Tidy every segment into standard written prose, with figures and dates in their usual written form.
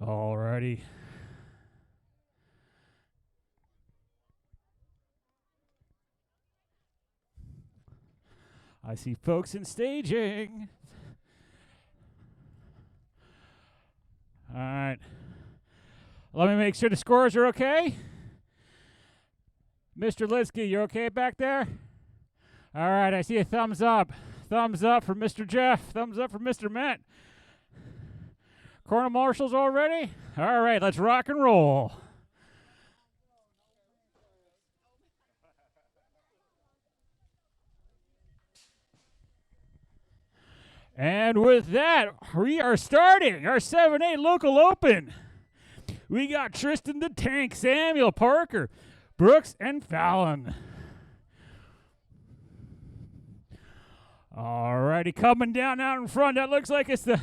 Alrighty. I see folks in staging. All right. Let me make sure the scores are okay. Mr. Lidsky, you okay back there? All right, I see a thumbs up. Thumbs up for Mr. Jeff. Thumbs up for Mr. Matt. Corner marshals all ready? All right, let's rock and roll. And with that, we are starting our 7-8 local open. We got Tristan the Tank, Samuel Parker, Brooks, and Fallon. Alrighty, coming down out in front. That looks like it's the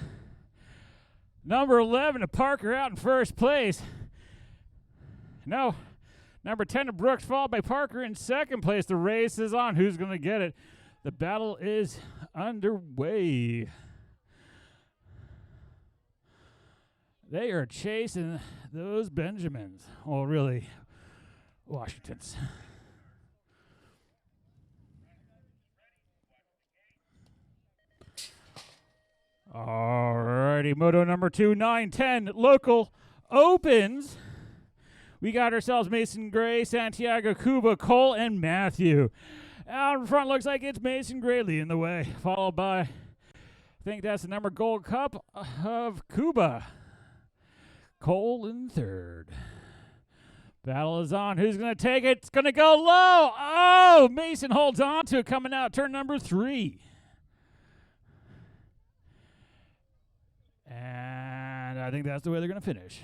number 11 of Parker out in first place. No, number 10 of Brooks, followed by Parker in second place. The race is on. Who's going to get it? The battle is underway. They are chasing those Benjamins. Well, really, Washingtons. Alrighty, moto number 2, 9-10 local opens. We got ourselves Mason Gray, Santiago Cuba, Cole, and Matthew. Out in front looks like it's Mason Gray leading the way, followed by, I think that's the number Gold Cup of Cuba. Cole in third. Battle is on. Who's going to take it? It's going to go low. Oh, Mason holds on to it coming out turn number 3. And I think that's the way they're going to finish.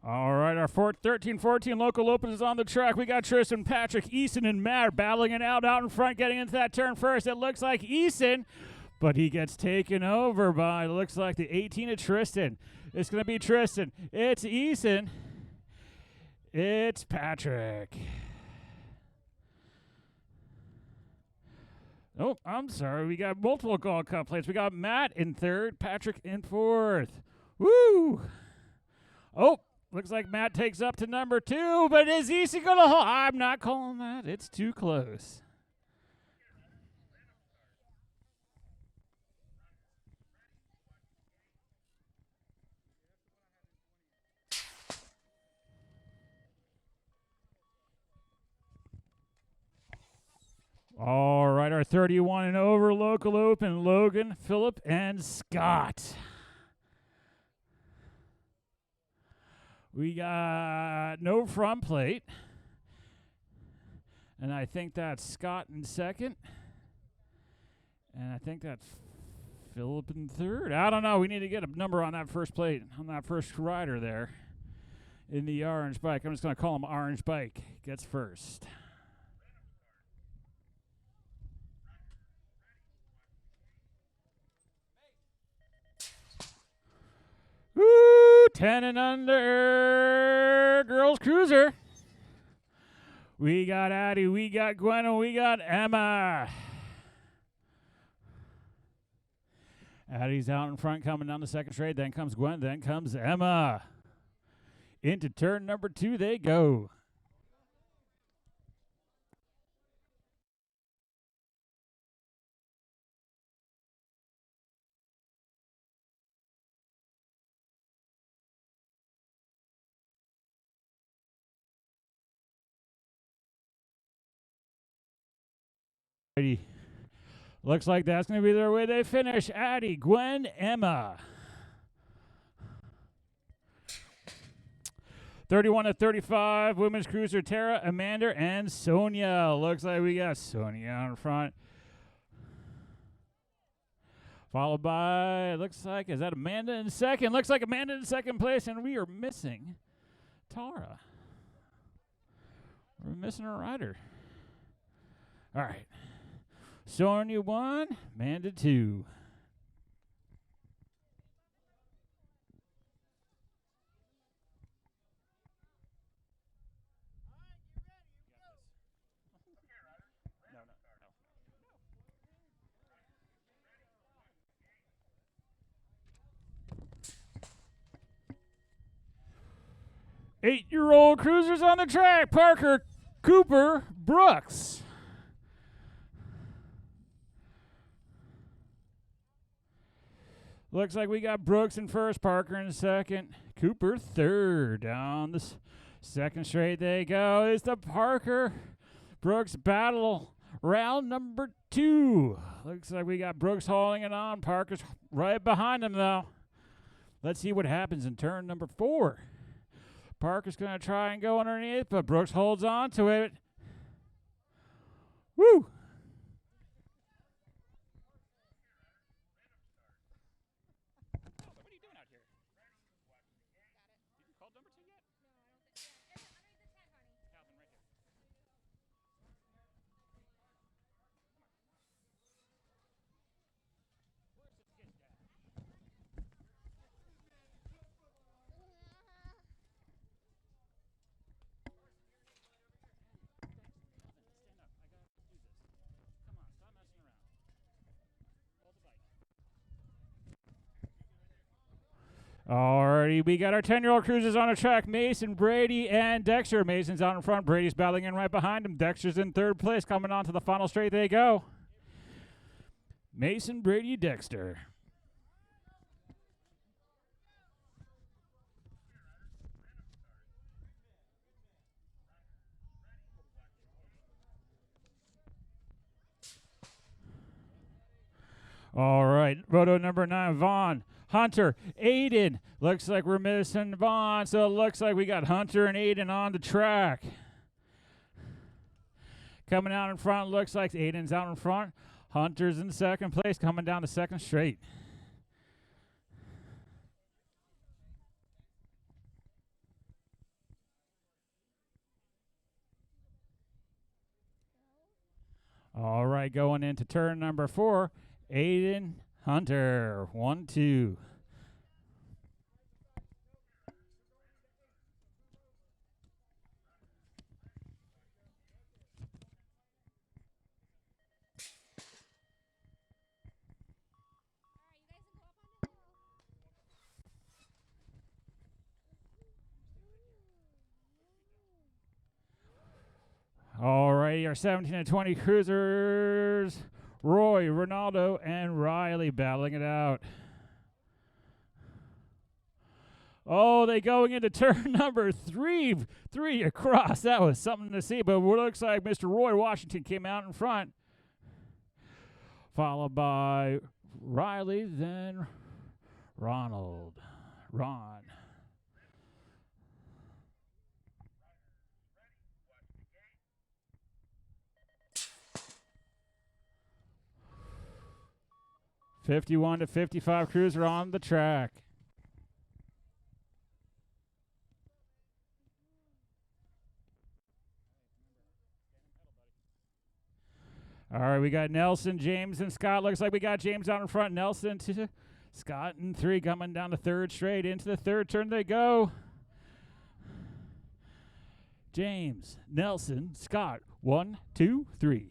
All right, our 13-14 local open is on the track. We got Tristan, Patrick, Eason, and Matt battling it out in front, getting into that turn first. It looks like Eason, but he gets taken over by, it looks like the 18 of Tristan. It's going to be Tristan. It's Eason. It's Patrick. Oh, I'm sorry. We got multiple Gold Cup plates. We got Matt in third, Patrick in fourth. Woo! Oh, looks like Matt takes up to number 2, but is Easy going to hold? I'm not calling that. It's too close. All right, our 31 and over local open, Logan, Phillip, and Scott. We got no front plate. And I think that's Scott in second. And I think that's Phillip in third. I don't know. We need to get a number on that first plate, on that first rider there in the orange bike. I'm just going to call him Orange Bike. Gets first. Woo! 10 and under girls cruiser. We got Addie, we got Gwen, and we got Emma. Addie's out in front coming down the second straight. Then comes Gwen, then comes Emma. Into turn number 2 they go. Looks like that's going to be their way they finish. Addie, Gwen, Emma. 31 to 35, women's cruiser, Tara, Amanda, and Sonia. Looks like we got Sonia out in front. Followed by, looks like, is that Amanda in second? Looks like Amanda in second place, and we are missing Tara. We're missing a rider. All right. Sonia 1, Amanda 2. 8-year-old cruisers on the track. Parker, Cooper, Brooks. Looks like we got Brooks in first, Parker in second, Cooper third. Down the second straight they go. It's the Parker Brooks battle, round number 2. Looks like we got Brooks hauling it on. Parker's right behind him, though. Let's see what happens in turn number 4. Parker's going to try and go underneath, but Brooks holds on to it. Woo! Alrighty, we got our 10-year-old cruisers on the track. Mason, Brady, and Dexter. Mason's out in front. Brady's battling in right behind him. Dexter's in third place. Coming on to the final straight they go. Mason, Brady, Dexter. All right, roto number 9, Vaughn, Hunter, Aiden. Looks like we're missing Vaughn, so it looks like we got Hunter and Aiden on the track. Coming out in front, looks like Aiden's out in front. Hunter's in second place, coming down the second straight. All right, going into turn number 4, Aiden, Hunter, 1, 2. All right, our 17 and 20 cruisers, Roy, Ronaldo, and Riley battling it out. Oh, they going into turn number 3 across. That was something to see, but it looks like Mr. Roy Washington came out in front, followed by Riley, then Ron. 51 to 55 cruiser on the track. All right, we got Nelson, James, and Scott. Looks like we got James out in front. Nelson to Scott in 3, coming down the third straight. Into the third turn they go. James, Nelson, Scott. 1, 2, 3.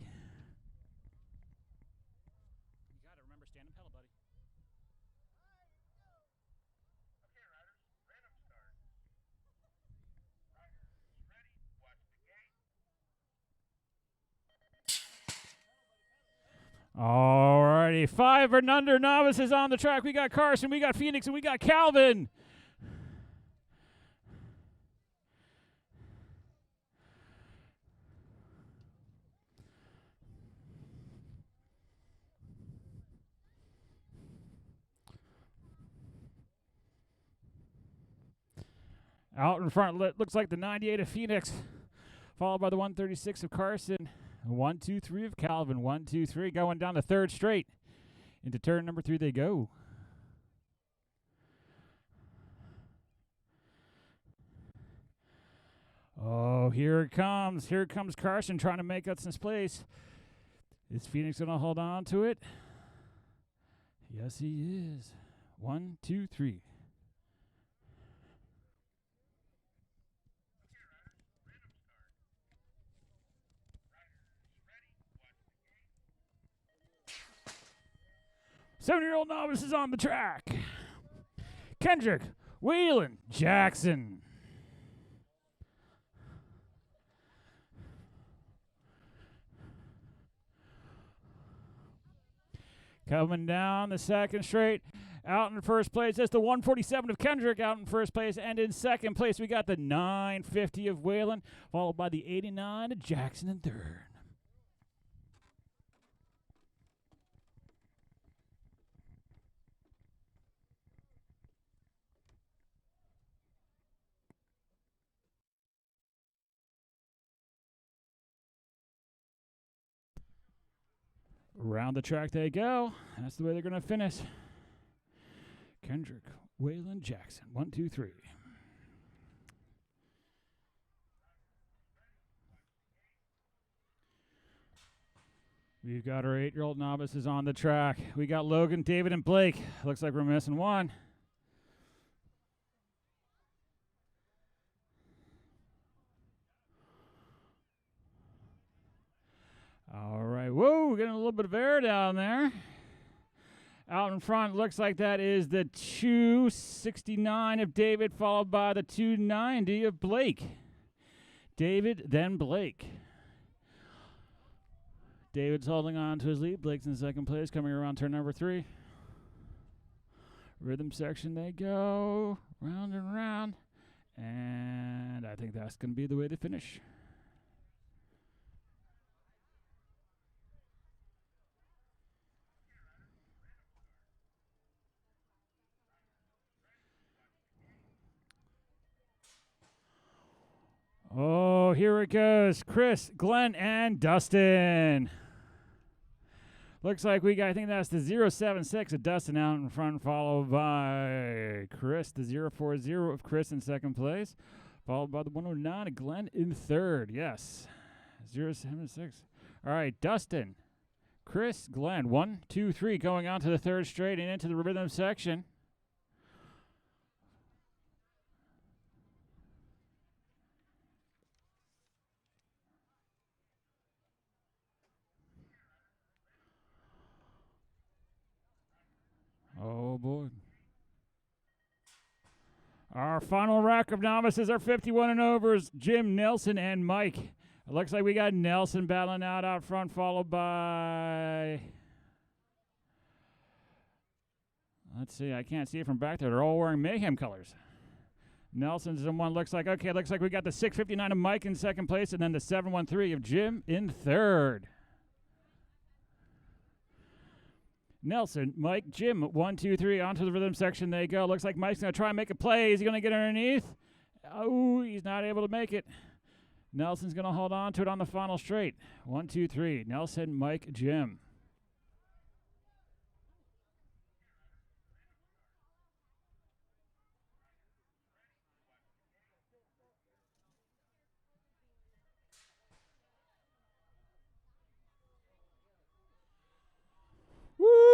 Alrighty, 5 and under novices on the track. We got Carson, we got Phoenix, and we got Calvin. Out in front, looks like the 98 of Phoenix, followed by the 136 of Carson. 1, 2, 3 of Calvin. 1, 2, 3 going down the third straight. Into turn number 3 they go. Oh, here it comes. Here comes Carson trying to make up some space. Is Phoenix going to hold on to it? Yes, he is. 1, 2, 3. Seven-year-old novice is on the track. Kendrick, Whelan, Jackson. Coming down the second straight. Out in first place, that's the 147 of Kendrick out in first place. And in second place, we got the 950 of Whalen, followed by the 89 of Jackson in third. Around the track they go. That's the way they're going to finish. Kendrick, Whalen, Jackson. 1, 2, 3. We've got our 8-year-old novices on the track. We got Logan, David, and Blake. Looks like we're missing one. All right. Whoa, getting a little bit of air down there. Out in front, looks like that is the 269 of David, followed by the 290 of Blake. David, then Blake. David's holding on to his lead. Blake's in second place, coming around turn number 3. Rhythm section they go, round and round. And I think that's going to be the way they finish. Oh, here it goes. Chris, Glenn, and Dustin. Looks like we got, I think that's the 076 of Dustin out in front, followed by Chris, the 040 of Chris in second place, followed by the 109 of Glenn in third. Yes, 076. All right, Dustin, Chris, Glenn, 1, 2, 3, going on to the third straight and into the rhythm section. Oh, boy. Our final rack of novices are 51 and overs, Jim, Nelson, and Mike. It looks like we got Nelson battling out front, followed by... Let's see, I can't see it from back there. They're all wearing Mayhem colors. Nelson's the one, looks like we got the 659 of Mike in second place, and then the 713 of Jim in third. Nelson, Mike, Jim, 1, 2, 3, onto the rhythm section they go. Looks like Mike's going to try and make a play. Is he going to get underneath? Oh, he's not able to make it. Nelson's going to hold on to it on the final straight. 1, 2, 3. Nelson, Mike, Jim.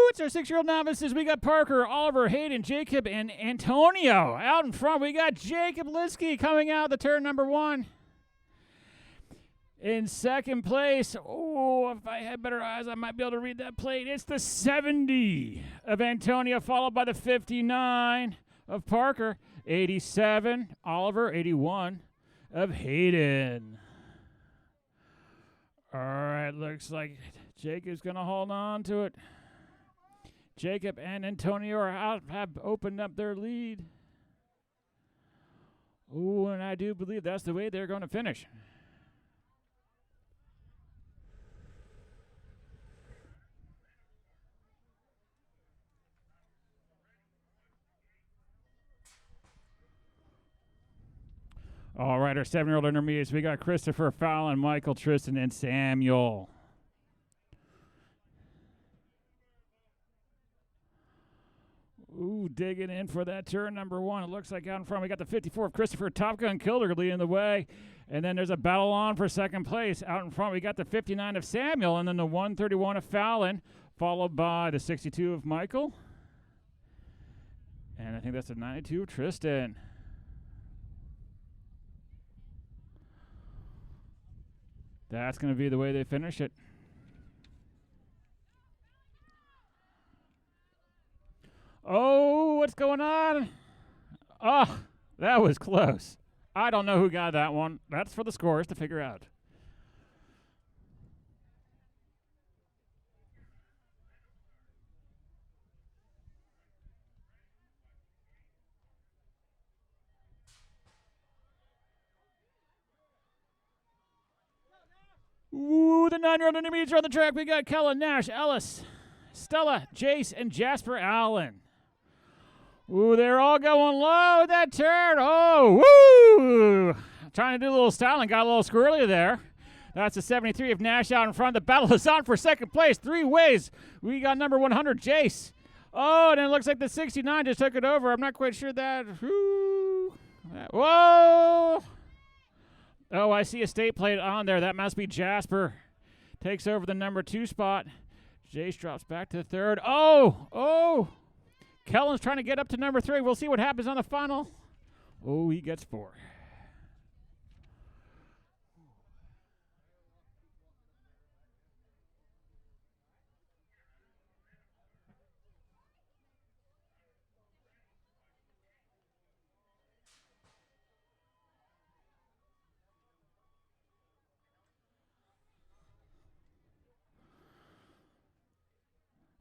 It's our 6-year-old novices. We got Parker, Oliver, Hayden, Jacob, and Antonio. Out in front, we got Jacob Liskey coming out the turn number 1. In second place, oh, if I had better eyes, I might be able to read that plate. It's the 70 of Antonio, followed by the 59 of Parker, 87, Oliver, 81 of Hayden. All right, looks like Jacob's going to hold on to it. Jacob and Antonio have opened up their lead. Oh, and I do believe that's the way they're going to finish. All right, our 7-year-old intermediates. We got Christopher, Fallon, Michael, Tristan, and Samuel. Ooh, digging in for that turn number 1. It looks like out in front we got the 54 of Christopher, Top Gun Killer leading the way. And then there's a battle on for second place. Out in front we got the 59 of Samuel and then the 131 of Fallon, followed by the 62 of Michael. And I think that's the 92 of Tristan. That's going to be the way they finish it. Oh, what's going on? Oh, that was close. I don't know who got that one. That's for the scores to figure out. Ooh, the 9-year-old intermediates are on the track. We got Kellen, Nash, Ellis, Stella, Jace, and Jasper Allen. Ooh, they're all going low with that turn. Oh, woo! Trying to do a little styling. Got a little squirrely there. That's the 73 of Nash out in front. The battle is on for second place. 3 ways. We got number 100, Jace. Oh, and it looks like the 69 just took it over. I'm not quite sure that. Woo. Whoa! Oh, I see a state plate on there. That must be Jasper. Takes over the number 2 spot. Jace drops back to the 3rd. Oh! Kellen's trying to get up to number 3. We'll see what happens on the final. Oh, he gets 4.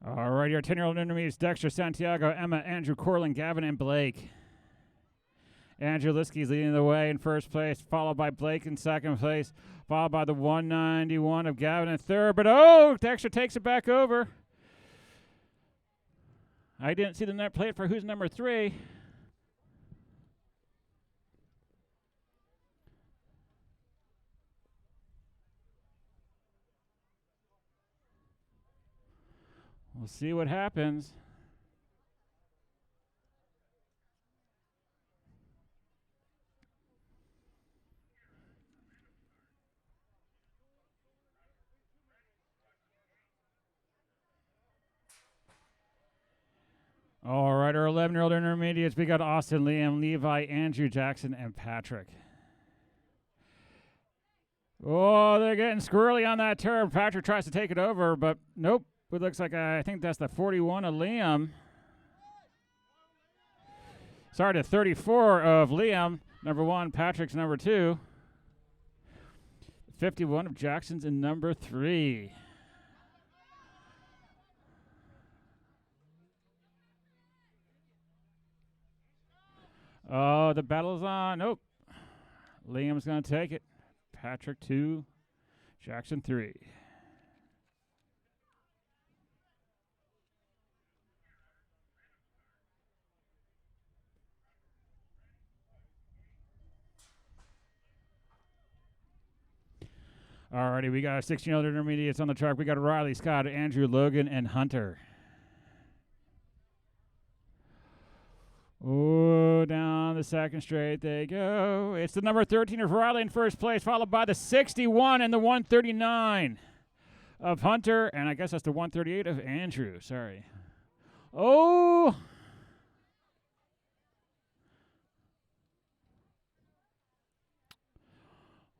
All right, your 10-year-old intermediates, Dexter, Santiago, Emma, Andrew, Corlin, Gavin, and Blake. Andrew Liskey's leading the way in first place, followed by Blake in second place, followed by the 191 of Gavin in third. But, Dexter takes it back over. I didn't see the net plate for who's number 3. We'll see what happens. All right, our 11-year-old intermediates, we got Austin, Liam, Levi, Andrew, Jackson, and Patrick. Oh, they're getting squirrely on that turn. Patrick tries to take it over, but nope. It looks like I think that's the 41 of Liam. Sorry, the 34 of Liam. Number 1, Patrick's number 2. 51 of Jackson's in number 3. Oh, the battle's on. Nope. Liam's going to take it. Patrick 2, Jackson 3. Alrighty, we got 16-year-old intermediates on the track. We got Riley, Scott, Andrew, Logan, and Hunter. Oh, down the second straight they go. It's the number 13 of Riley in first place, followed by the 61 and the 139 of Hunter. And I guess that's the 138 of Andrew. Sorry. Oh!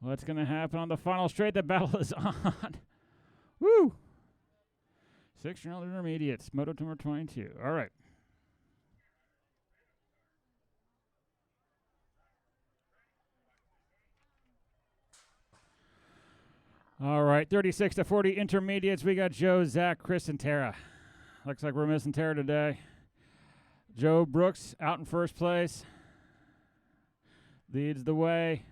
What's going to happen on the final straight? The battle is on. Woo! 16-year-old intermediates, Moto number 22. All right. All right, 36 to 40 intermediates. We got Joe, Zach, Chris, and Tara. Looks like we're missing Tara today. Joe Brooks out in first place. Leads the way.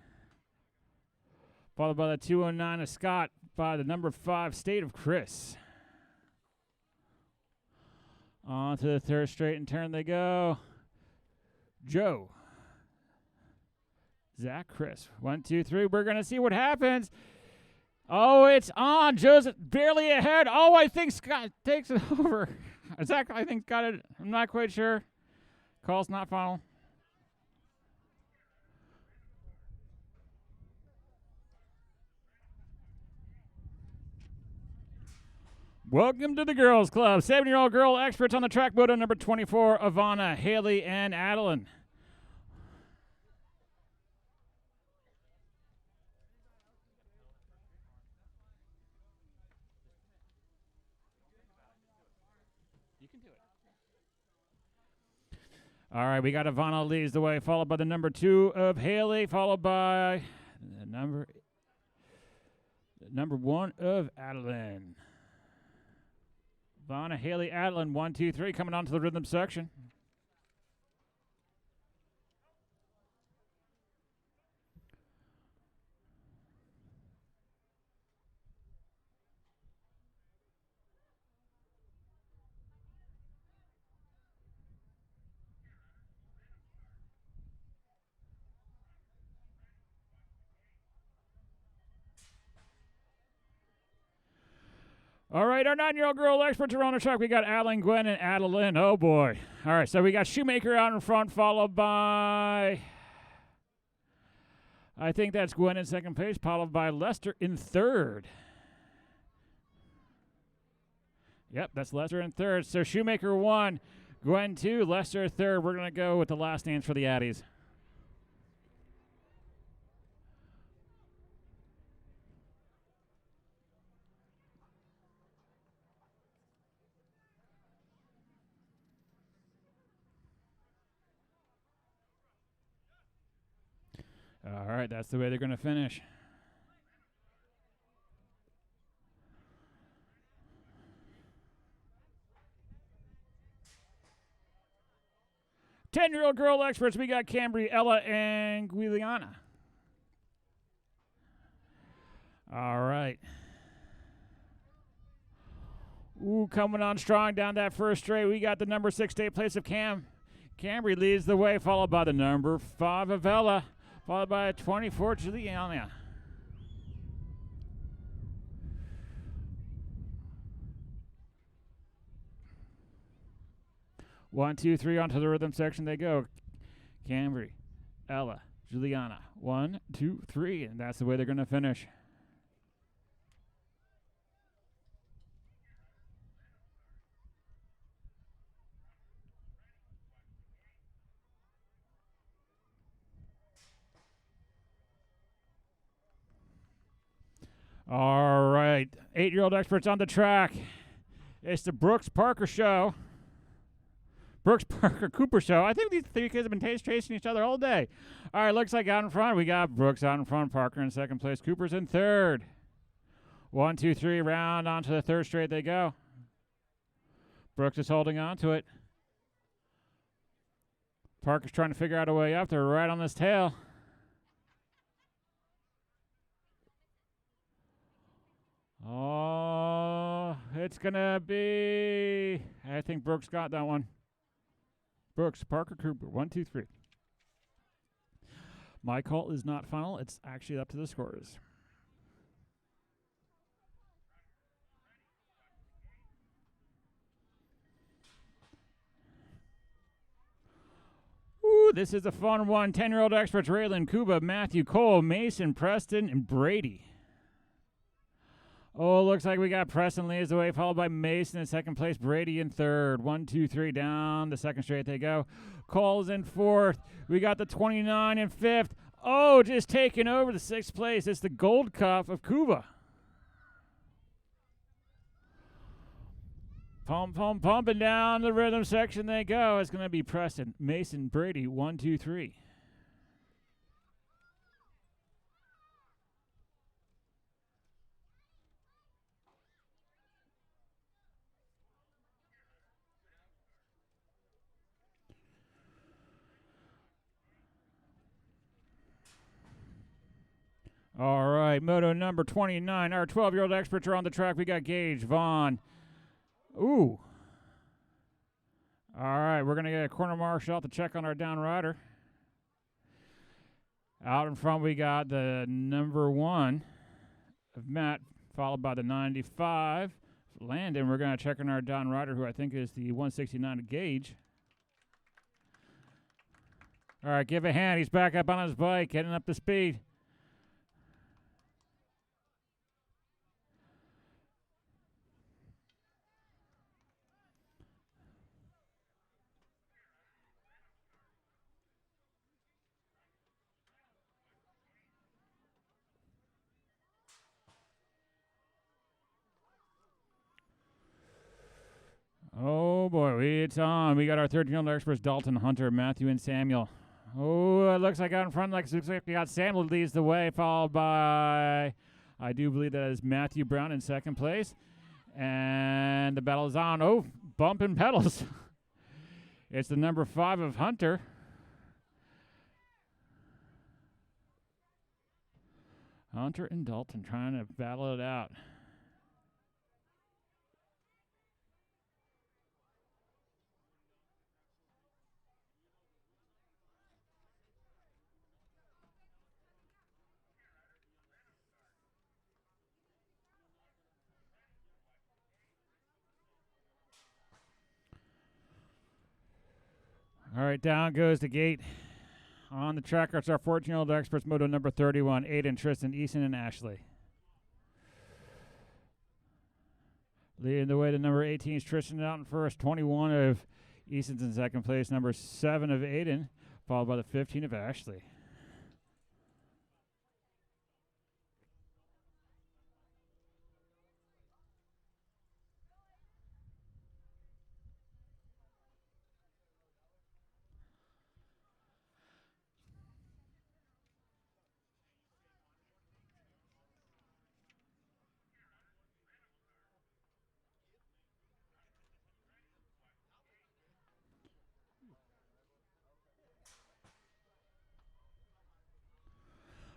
Followed by the 209 of Scott, by the number 5 State of Chris. On to the third straight and turn they go. Joe. Zach, Chris. 1, 2, 3. We're going to see what happens. Oh, it's on. Joe's barely ahead. Oh, I think Scott takes it over. Zach, I think, got it. I'm not quite sure. Call's not final. Welcome to the Girls Club. 7-year-old girl experts on the track moto number 24, Ivana, Haley, and Adeline. All right, we got Ivana leads the way, followed by the number 2 of Haley, followed by the number 1 of Adeline. Ivana, Haley, Adeline, 1, 2, 3, coming on to the rhythm section. All right, our 9-year-old girl experts are on the track. We got Adeline, Gwen, and Adeline. Oh, boy. All right, so we got Shoemaker out in front, followed by... I think that's Gwen in second place, followed by Lester in third. Yep, that's Lester in third. So Shoemaker 1, Gwen 2, Lester third. We're going to go with the last names for the Addies. All right, that's the way they're going to finish. Ten-year-old girl experts, we got Cambry, Ella, and Guiliana. All right. Ooh, coming on strong down that first straight. We got the number 6 state place of Cambry leads the way, followed by the number 5 of Ella, followed by a 24 Juliana. One, two, three, onto the rhythm section they go. Cambry, Ella, Juliana. 1, 2, 3, and that's the way they're going to finish. All right, 8-year-old experts on the track. It's the Brooks Parker show. Brooks Parker Cooper show. I think these three kids have been chasing each other all day. All right, looks like out in front, we got Brooks out in front, Parker in second place, Cooper's in third. 1, 2, 3, round onto the third straight they go. Brooks is holding on to it. Parker's trying to figure out a way up. They're right on his tail. Oh, it's going to be... I think Brooks got that one. Brooks, Parker, Cooper, 1, 2, 3. My call is not final. It's actually up to the scorers. Ooh, this is a fun one. 10-year-old experts, Raylan, Kuba, Matthew, Cole, Mason, Preston, and Brady. Oh, looks like we got Preston leads the way, followed by Mason in second place, Brady in third. 1, 2, 3, down the second straight they go. Cole's in fourth. We got the 29 in fifth. Oh, just taking over the sixth place. It's the Gold Cup of Cuba. Pumping down the rhythm section they go. It's going to be Preston, Mason, Brady, 1, 2, 3. All right, moto number 29. Our 12-year-old experts are on the track. We got Gage, Vaughn. Ooh. All right, we're going to get a corner marshal to check on our down rider. Out in front, we got the number 1 of Matt, followed by the 95, Landon. We're going to check on our down rider, who I think is the 169 of Gage. All right, give a hand. He's back up on his bike, getting up to speed. Oh, boy, it's on. We got our 13-year-old experts, Dalton, Hunter, Matthew, and Samuel. Oh, it looks like out in front, looks like we got Samuel leads the way, followed by, I do believe that is Matthew Brown in second place. And the battle is on. Oh, bumping pedals. It's the number 5 of Hunter. Hunter and Dalton trying to battle it out. All right, down goes the gate. On the track, it's our 14-year-old experts, moto number 31, Aiden, Tristan, Easton, and Ashley. Leading the way to number 18 is Tristan out in first, 21 of Easton's in second place, number 7 of Aiden, followed by the 15 of Ashley.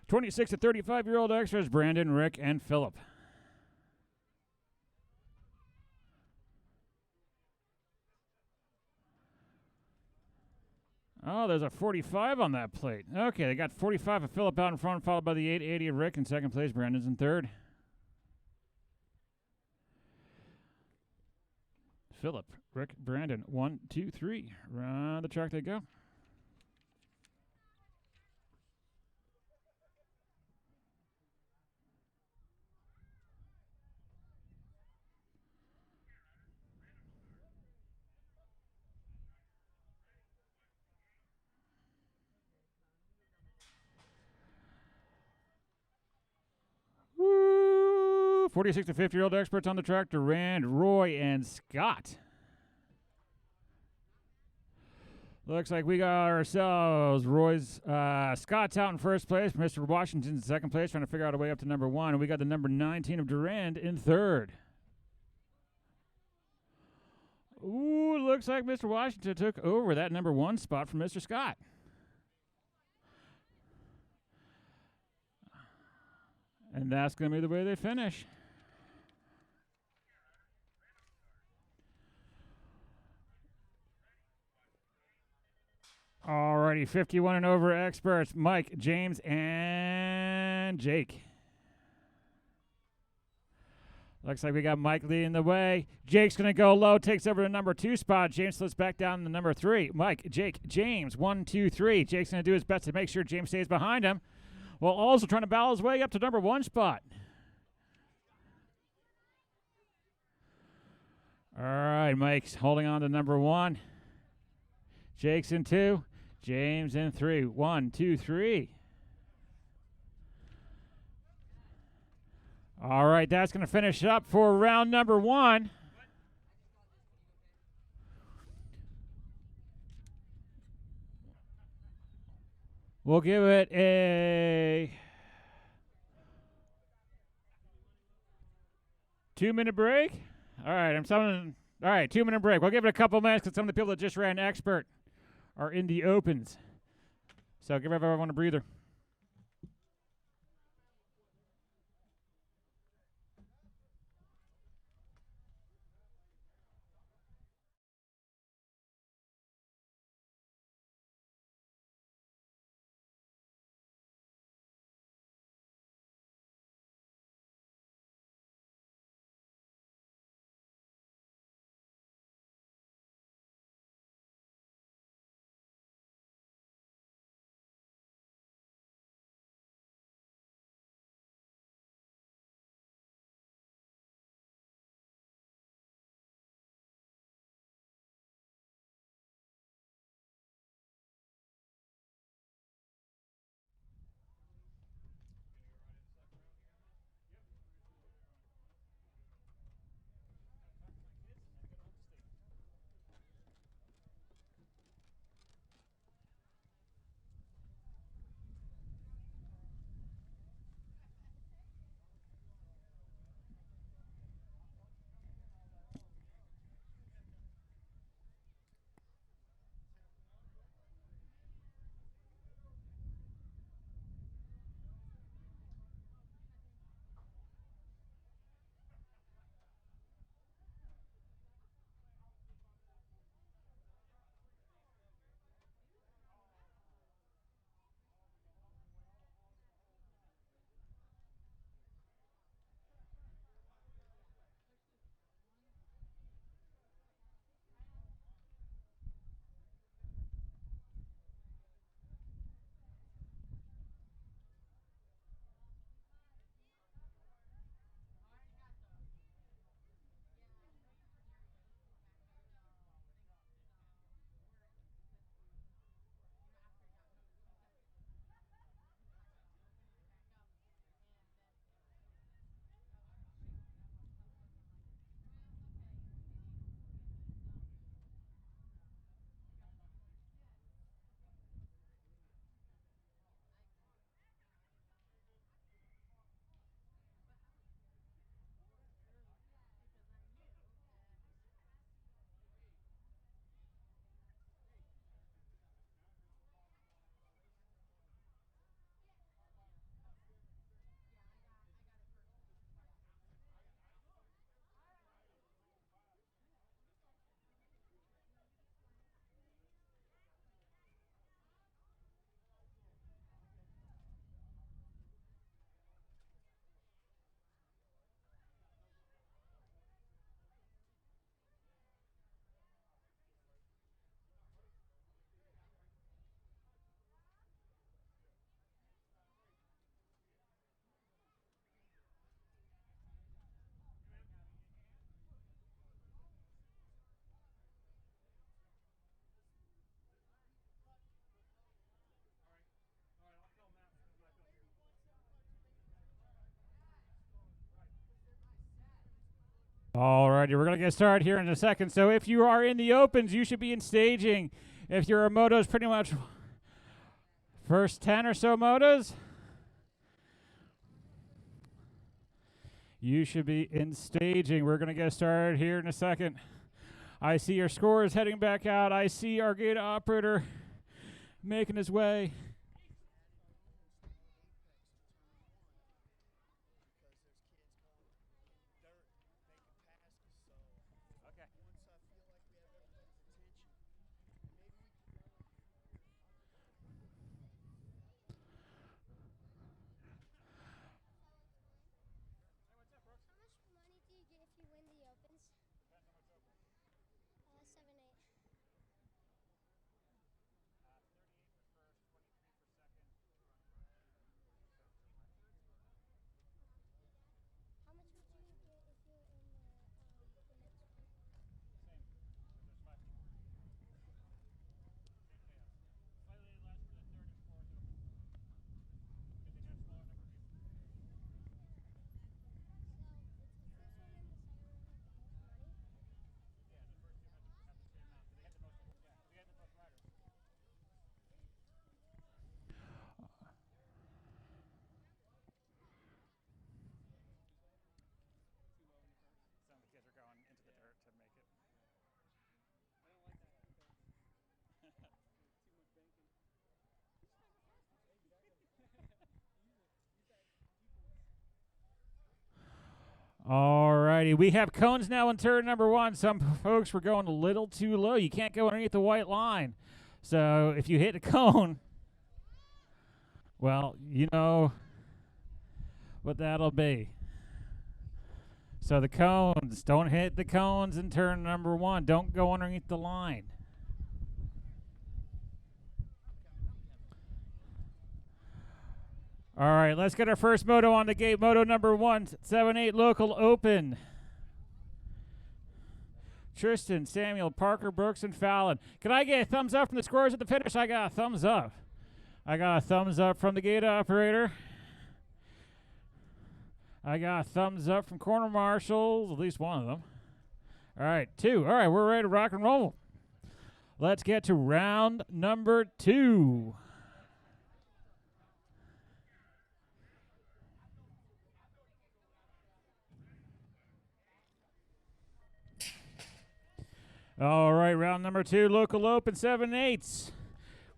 (26 to 35-year-old extras, Brandon, Rick, and Philip. Oh, there's a 45 on that plate. Okay, they got 45 of Philip out in front, followed by the 880 of Rick in second place. Brandon's in third. Philip, Rick, Brandon, 1, 2, 3. Around the track they go. Woo! 46 to 50-year-old experts on the track. Durand, Roy, and Scott. Looks like we got ourselves Scott's out in first place. Mr. Washington's in second place, trying to figure out a way up to number 1. And we got the number 19 of Durand in third. Ooh, looks like Mr. Washington took over that number 1 spot from Mr. Scott. And that's going to be the way they finish. Alrighty, 51 and over experts, Mike, James, and Jake. Looks like we got Mike leading the way. Jake's going to go low, takes over the number 2 spot. James slips back down to number 3. Mike, Jake, James, 1, 2, 3. Jake's going to do his best to make sure James stays behind him, while also trying to battle his way up to number 1 spot. All right, Mike's holding on to number 1. Jake's in 2. James in 3. 1, 2, 3. All right, that's going to finish up for round number 1. We'll give it a 2-minute break. All right, all right, 2-minute break. We'll give it a couple minutes because some of the people that just ran expert are in the opens. So give everyone a breather. Alrighty, we're going to get started here in a second. So if you are in the opens, you should be in staging. If your motos pretty much first 10 or so motos, you should be in staging. We're going to get started here in a second. I see your scores heading back out. I see our gate operator making his way. Alrighty, we have cones now in turn number one. Some folks were going a little too low. You can't go underneath the white line. So if you hit a cone, well, you know what that'll be. So the cones, don't hit the cones in turn number one. Don't go underneath the line. All right, let's get our first moto on the gate. Moto number 178 local open. Tristan, Samuel, Parker, Brooks, and Fallon. Can I get a thumbs up from the scorers at the finish? I got a thumbs up. I got a thumbs up from the gate operator. I got a thumbs up from corner marshals, at least one of them. All right, 2. All right, we're ready to rock and roll. Let's get to round number 2. All right, round number 2, local open 7/8.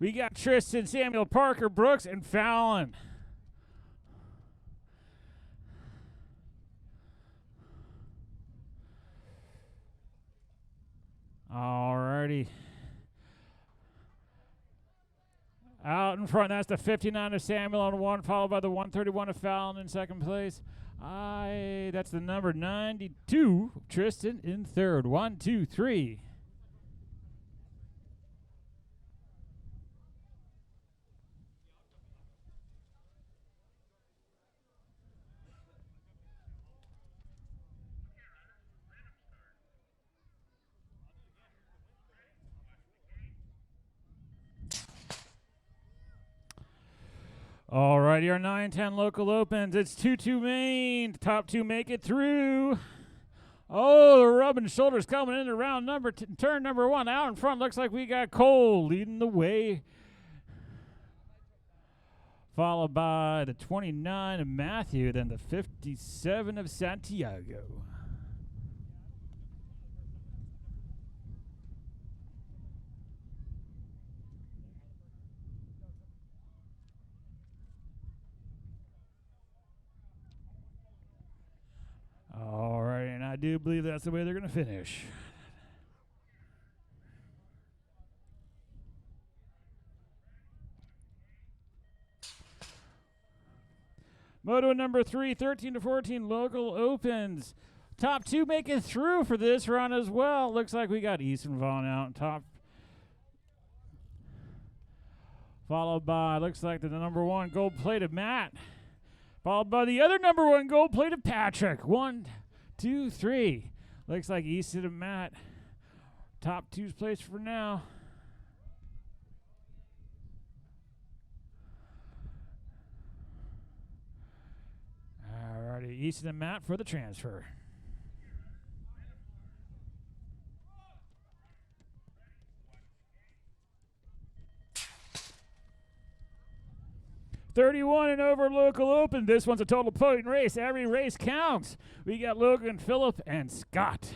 We got Tristan, Samuel, Parker, Brooks, and Fallon. All righty. Out in front, that's the 59 of Samuel on 1, followed by the 131 of Fallon in second place. That's the number 92, Tristan in third. 1, 2, 3. All right, your 9-10 local opens. It's 2-2 main. Top 2 make it through. Oh, the rubbing shoulders coming into round number turn number 1. Out in front, looks like we got Cole leading the way. Followed by the 29 of Matthew, then the 57 of Santiago. All right, and I do believe that's the way they're going to finish. Moto number 3, 13-14 local opens. Top 2 make it through for this run as well. Looks like we got Easton Vaughn out on top. Followed by, looks like the number 1 gold-plated Matt. Followed by the other number 1 gold-plated Patrick. 1, 2, 3. Looks like Easton and Matt. Top 2's place for now. Alrighty, Easton and Matt for the transfer. 31 and over local open. This one's a total point race. Every race counts. We got Logan, Phillip, and Scott.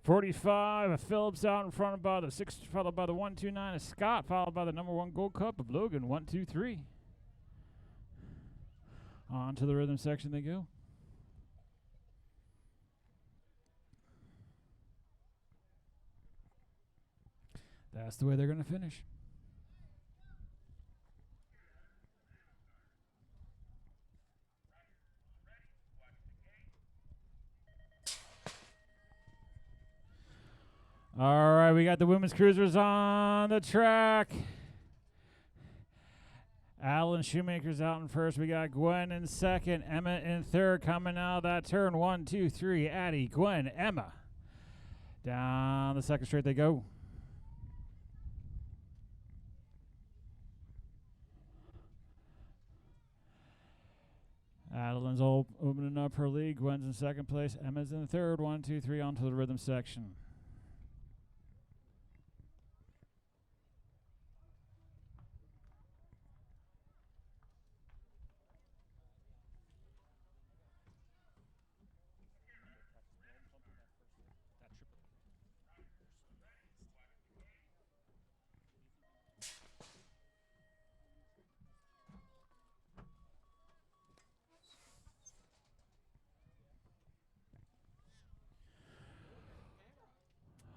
.45 of Phillips out in front by the 6, followed by the 129 of Scott, followed by the number 1 Gold Cup of Logan, 123. On to the rhythm section they go. That's the way they're going to finish. All right, we got the women's cruisers on the track. Alan Shoemaker's out in first. We got Gwen in second. Emma in third. Coming out of that turn. 1, 2, 3. Addie, Gwen, Emma. Down the second straight they go. Adeline's opening up her lead. Gwen's in second place. Emma's in third. 1, 2, 3 onto the rhythm section.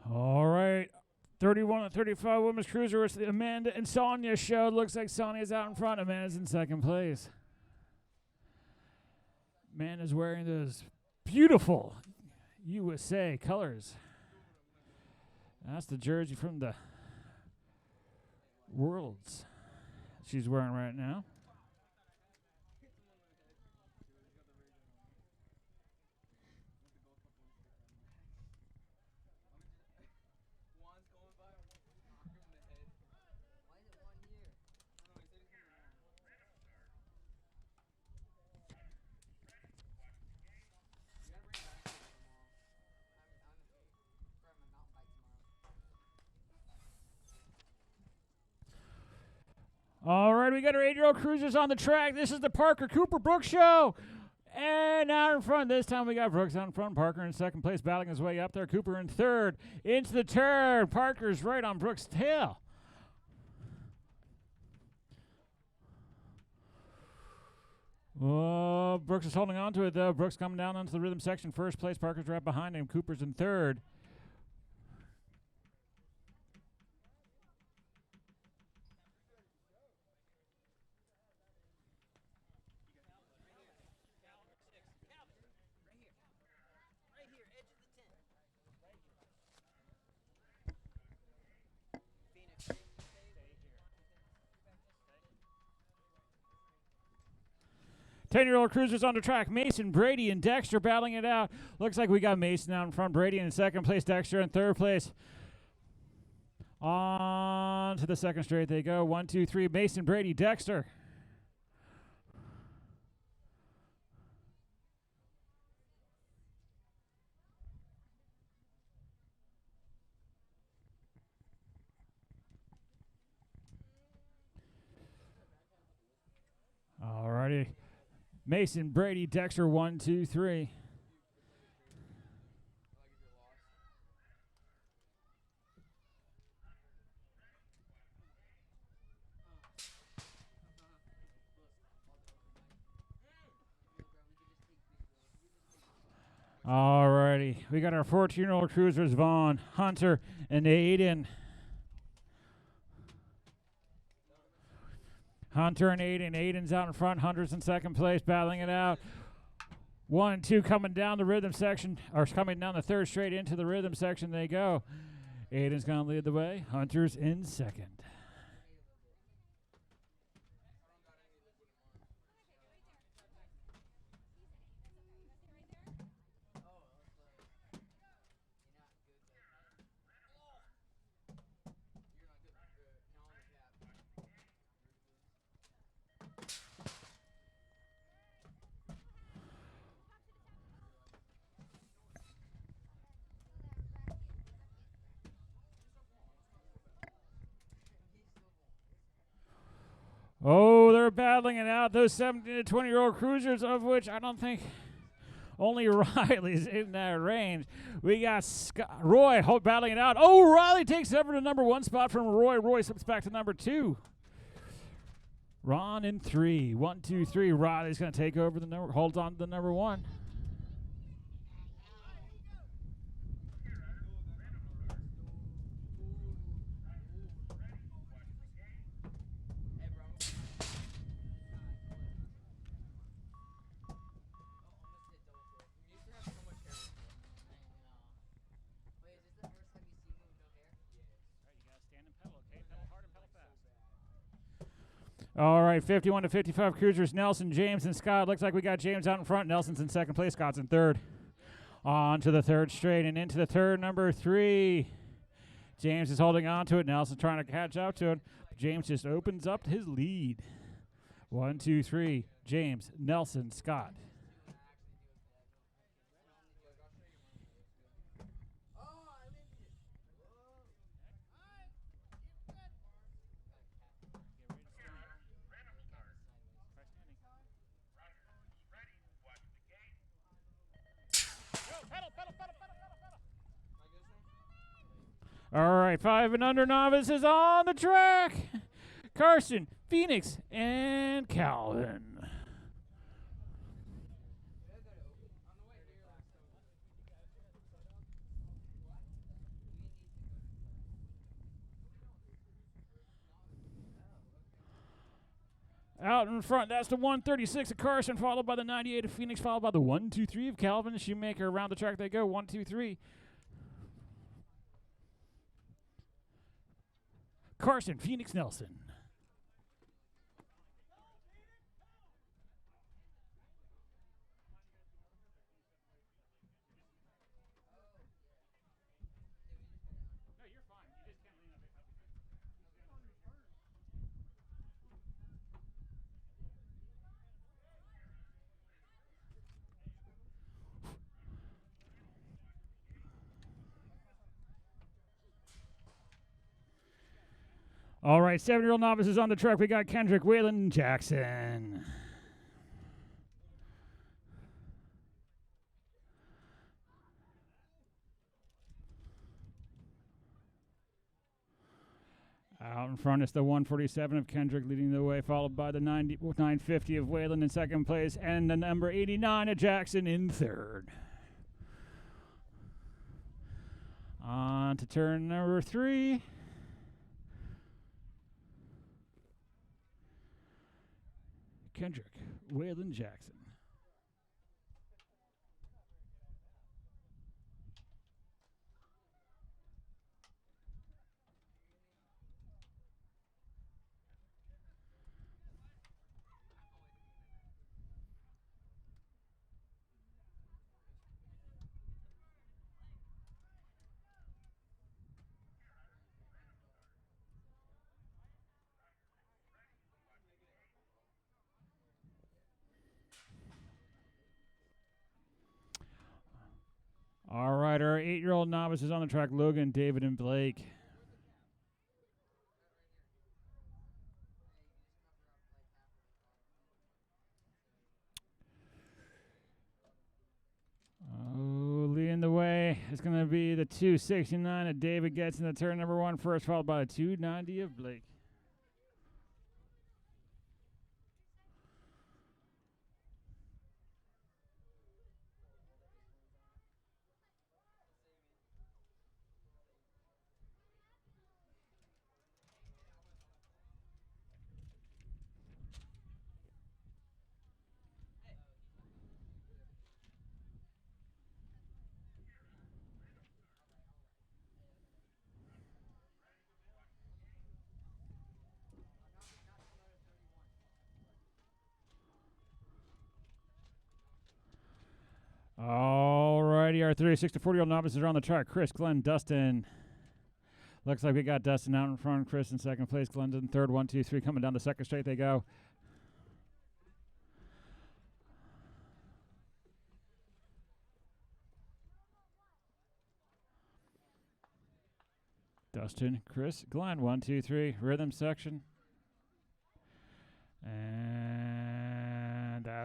All right. 31 and 35 women's cruiser. It's the Amanda and Sonia show. Looks like Sonia's out in front. Amanda's in second place. Amanda's wearing those beautiful USA colors. That's the jersey from the Worlds she's wearing right now. All right, we got our 8-year-old cruisers on the track. This is the Parker Cooper Brooks show. And out in front, this time we got Brooks out in front. Parker in second place, battling his way up there. Cooper in third. Into the turn. Parker's right on Brooks' tail. Oh, Brooks is holding on to it, though. Brooks coming down onto the rhythm section. First place, Parker's right behind him. Cooper's in third. Ten-year-old cruisers on the track. Mason, Brady, and Dexter battling it out. Looks like we got Mason out in front. Brady in second place. Dexter in third place. On to the second straight they go. 1, 2, 3. Mason, Brady, Dexter. Alrighty. Mason, Brady, Dexter, 1, 2, 3. Alrighty. We got our 14-year-old cruisers, Vaughn, Hunter, and Aiden. Hunter and Aiden. Aiden's out in front. Hunter's in second place, battling it out. 1, 2 coming down the rhythm section, or coming down the third straight into the rhythm section they go. Aiden's going to lead the way. Hunter's in second. Oh, they're battling it out, those 17 to 20-year-old cruisers, of which I don't think only Riley's in that range. We got Roy battling it out. Oh, Riley takes over the number 1 spot from Roy. Roy slips back to number 2. Ron in 3. 1, 2, 3. Riley's going to take over the number, holds on to the number 1. All right, 51 to 55 cruisers. Nelson, James, and Scott. Looks like we got James out in front. Nelson's in second place. Scott's in third. On to the third straight and into the third, number 3. James is holding on to it. Nelson's trying to catch up to it. James just opens up his lead. 1, 2, 3. James, Nelson, Scott. All right, 5 and under novices on the track. Carson, Phoenix, and Calvin. Out in front, that's the 136 of Carson, followed by the 98 of Phoenix, followed by the 1, 2, 3 of Calvin. Shoemaker, around the track they go. 1, 2, 3. Carson, Phoenix, Nelson. All right, 7-year-old novices on the track. We got Kendrick, Waylon, Jackson. Out in front is the 147 of Kendrick leading the way, followed by the 950 of Waylon in second place, and the number 89 of Jackson in third. On to turn number 3. Kendrick, Waylon, Jackson. All right, our 8-year-old novices on the track, Logan, David, and Blake. Oh, leading the way is going to be the 269 that David gets in the turn number 1 first, followed by the 290 of Blake. All righty, our 36 to 40-year-old novices are on the track. Chris, Glenn, Dustin. Looks like we got Dustin out in front. Chris in second place. Glenn's in third. 1, 2, 3. Coming down the second straight they go. Dustin, Chris, Glenn. 1, 2, 3. Rhythm section.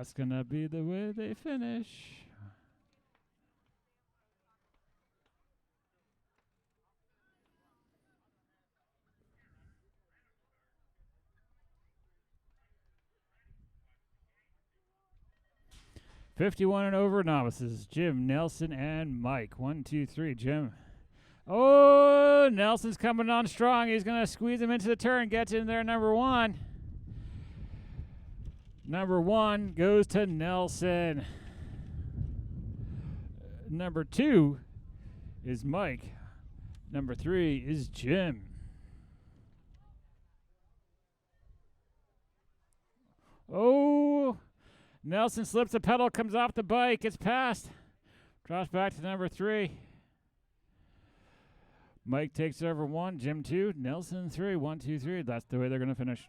That's going to be the way they finish. $51 and over novices. Jim, Nelson, and Mike. 1, 2, 3. Jim. Oh, Nelson's coming on strong. He's going to squeeze him into the turn. Gets in there, number 1. Number 1 goes to Nelson. Number 2 is Mike. Number 3 is Jim. Oh, Nelson slips the pedal, comes off the bike, gets past, drops back to number 3. Mike takes over 1, Jim 2, Nelson 3. 1, 2, 3. That's the way they're going to finish.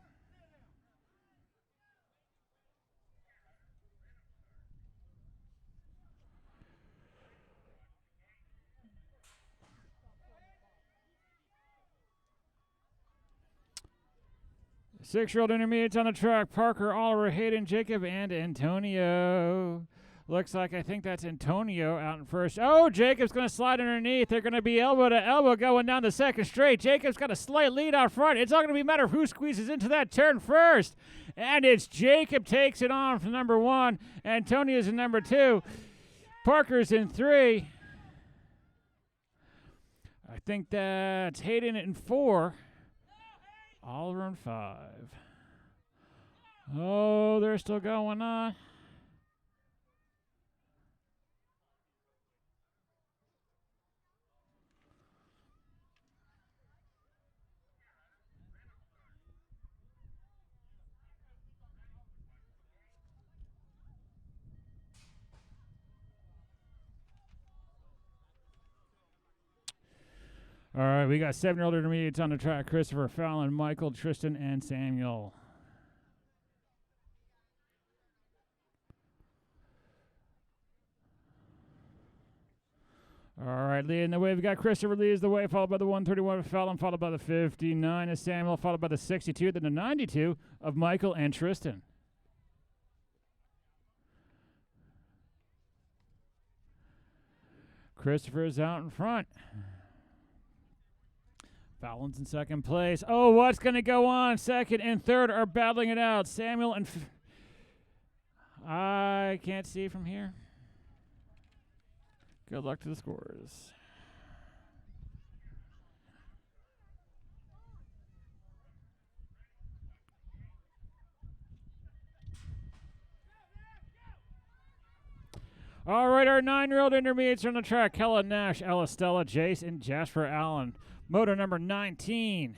Six-year-old intermediates on the track. Parker, Oliver, Hayden, Jacob, and Antonio. Looks like I think that's Antonio out in first. Oh, Jacob's going to slide underneath. They're going to be elbow to elbow going down the second straight. Jacob's got a slight lead out front. It's not going to be a matter of who squeezes into that turn first. And it's Jacob takes it on from number 1. Antonio's in number 2. Parker's in 3. I think that's Hayden in 4. Oliver in 5. Oh, they're still going on. All right, we got 7-year-old intermediates on the track. Christopher, Fallon, Michael, Tristan, and Samuel. All right, leading the way, we got Christopher leads the way, followed by the 131 of Fallon, followed by the 59 of Samuel, followed by the 62, then the 92 of Michael and Tristan. Christopher's out in front. Fallon's in second place. Oh, what's going to go on? Second and third are battling it out. Samuel and... I can't see from here. Good luck to the scorers. All right, our 9-year-old intermediates are on the track. Kella Nash, Ella Stella, Jace, and Jasper Allen. Motor number 19.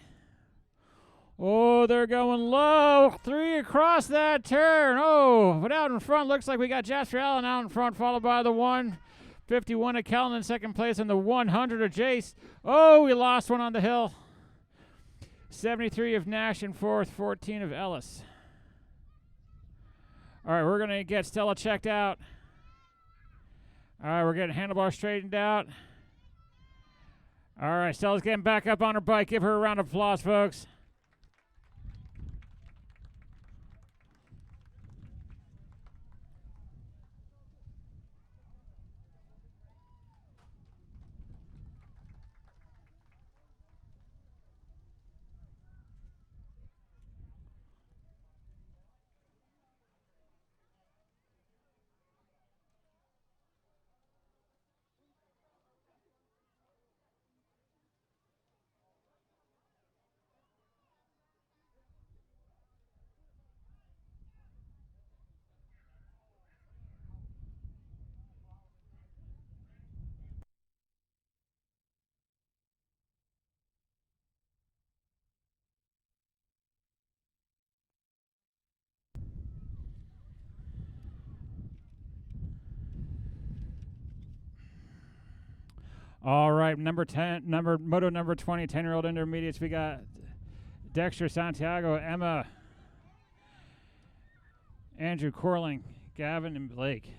Oh, they're going low. 3 across that turn. Oh, but out in front, looks like we got Jasper Allen out in front, followed by the 151 of Kellen in second place, and the 100 of Jace. Oh, we lost one on the hill. 73 of Nash in fourth, 14 of Ellis. All right, we're going to get Stella checked out. All right, we're getting handlebar straightened out. All right, Stella's getting back up on her bike. Give her a round of applause, folks. All right, moto number 20, 10-year-old intermediates. We got Dexter Santiago, Emma, Andrew Corling, Gavin, and Blake.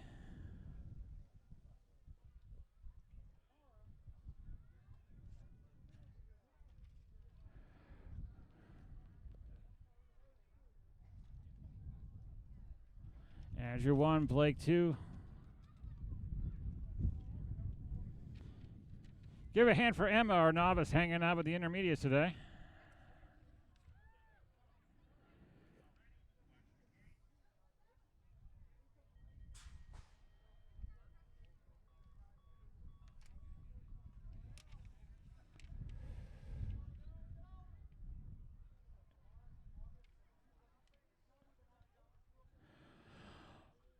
Andrew 1, Blake 2. Give a hand for Emma, our novice, hanging out with the intermediates today.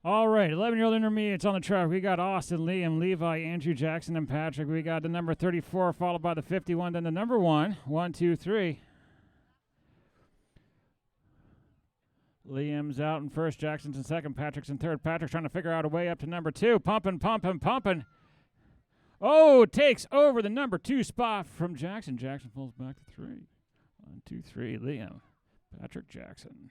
All right, 11-year-old intermediates on the track. We got Austin, Liam, Levi, Andrew, Jackson, and Patrick. We got the number 34, followed by the 51, then the number 1. 1, 2, 3. Liam's out in first, Jackson's in second, Patrick's in third. Patrick's trying to figure out a way up to number 2. Pumping. Oh, takes over the number 2 spot from Jackson. Jackson pulls back to 3. 1, 2, 3, Liam, Patrick, Jackson.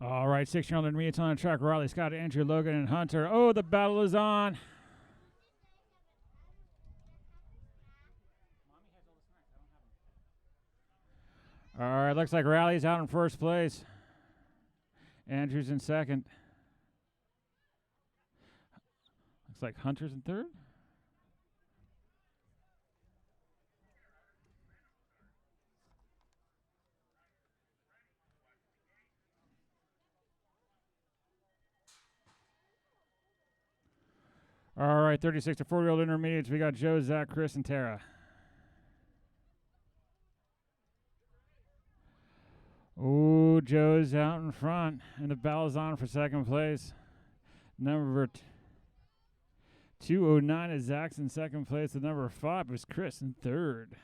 All right, 6-year-old intermediates on the track. Riley, Scott, Andrew, Logan, and Hunter. Oh, the battle is on. All right, looks like Riley's out in first place. Andrew's in second. Looks like Hunter's in third. All right, 36 to 40-year-old intermediates. We got Joe, Zach, Chris, and Tara. Oh, Joe's out in front, and the battle's on for second place. Number 209 is Zach's in second place. The number 5 is Chris in third.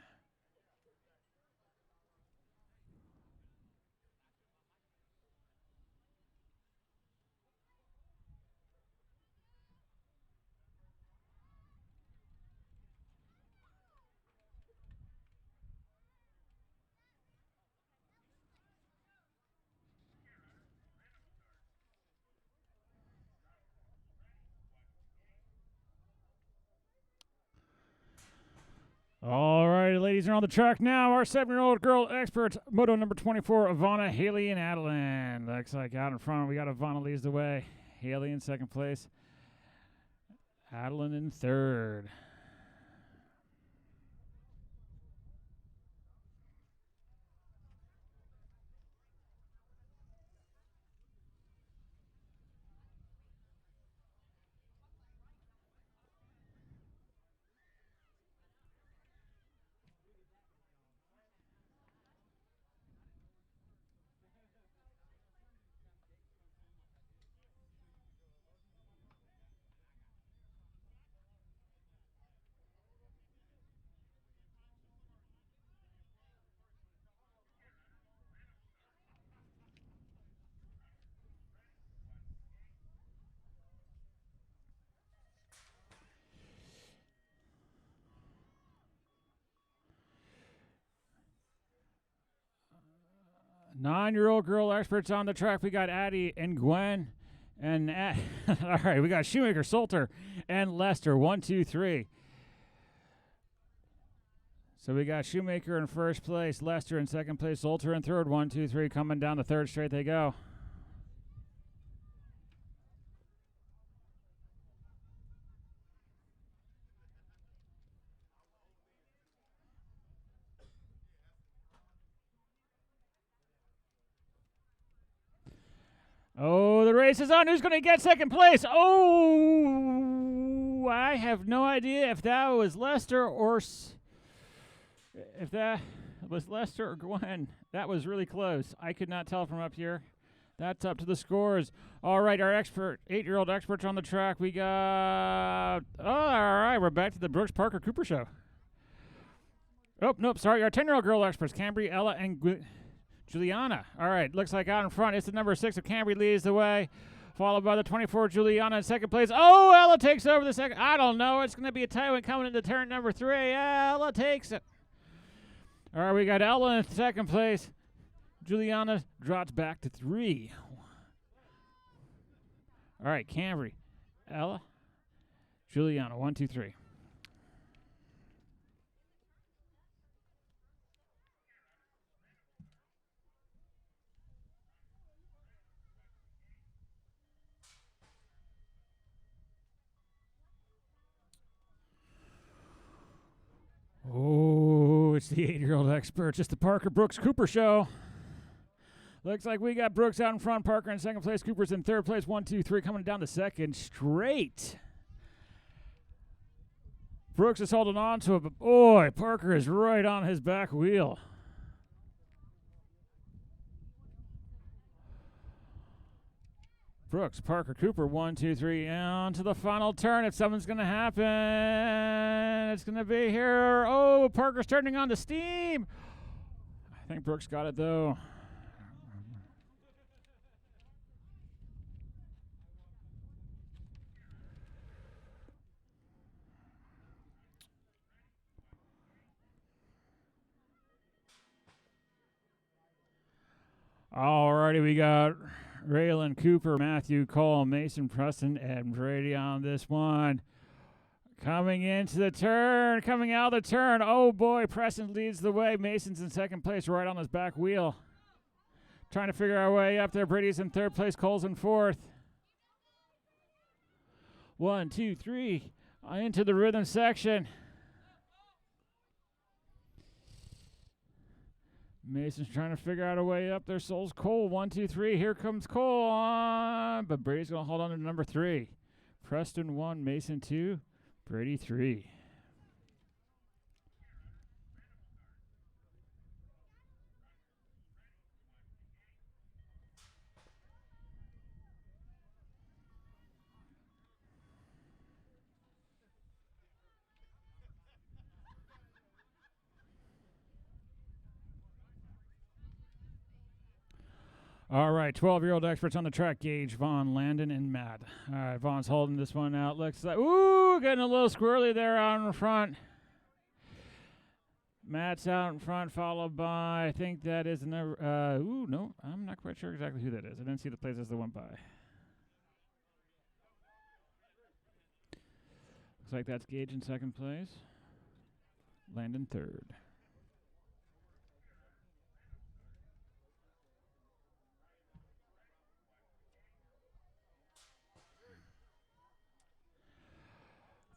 All right, ladies are on the track now. Our 7-year-old girl experts, moto number 24, Ivana, Haley, and Adeline. Looks like out in front, we got Ivana leads the way. Haley in second place. Adeline in third. Nine-year-old girl experts on the track. We got Addie and Gwen. And all right, we got Shoemaker, Salter, and Lester. 1, 2, 3. So we got Shoemaker in first place, Lester in second place, Salter in third. 1, 2, 3. Coming down the third straight they go. Oh, the race is on. Who's going to get second place? Oh, I have no idea if that was Lester or if that was Lester or Gwen. That was really close. I could not tell from up here. That's up to the scores. All right, our 8-year-old experts on the track. We got, all right, we're back to the Brooks Parker Cooper show. Oh, nope, sorry. Our 10-year-old girl experts, Cambry, Ella, and Juliana. All right, looks like out in front, it's the number 6 of Cambry leads the way, followed by the 24, Juliana in second place. Oh, Ella takes over the second. I don't know. It's going to be a tight one coming into turn number 3. Ella takes it. All right, we got Ella in second place. Juliana drops back to 3. All right, Cambry, Ella, Juliana, 1, 2, 3. Oh, it's the 8-year-old experts. It's the Parker Brooks Cooper show. Looks like we got Brooks out in front, Parker in second place, Cooper's in third place. 1, 2, 3, coming down to second straight. Brooks is holding on to it, but boy, Parker is right on his back wheel. Brooks, Parker, Cooper, 1, 2, 3, on to the final turn. If something's going to happen, it's going to be here. Oh, Parker's turning on the steam. I think Brooks got it, though. Alrighty, we got Raylan, Cooper, Matthew, Cole, Mason, Preston, and Brady on this one. Coming into the turn, coming out of the turn. Oh boy, Preston leads the way. Mason's in second place, right on his back wheel. Trying to figure our way up there. Brady's in third place, Cole's in fourth. 1, 2, 3, into the rhythm section. Mason's trying to figure out a way up there. Soul's Cole. 1, 2, 3. Here comes Cole on. But Brady's going to hold on to number 3. Preston 1, Mason 2, Brady 3. All right, 12-year-old experts on the track. Gage, Vaughn, Landon, and Matt. All right, Vaughn's holding this one out. Looks like, ooh, getting a little squirrely there out in front. Matt's out in front, followed by, I think that is another, no, I'm not quite sure exactly who that is. I didn't see the places that went by. Looks like that's Gage in second place. Landon third.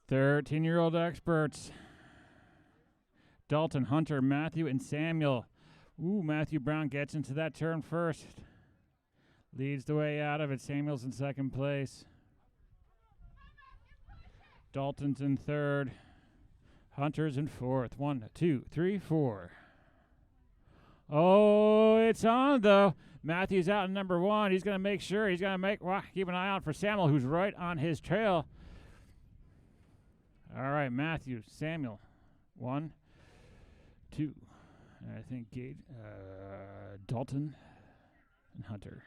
Thirteen-year-old experts. Dalton, Hunter, Matthew, and Samuel. Ooh, Matthew Brown gets into that turn first. Leads the way out of it. Samuel's in second place. Dalton's in third. Hunter's in fourth. 1, 2, 3, 4. Oh, it's on, though. Matthew's out in number 1. He's going to make sure. He's going to keep an eye out for Samuel, who's right on his trail. All right, Matthew, Samuel. 1, 2. I think Gage, Dalton, and Hunter.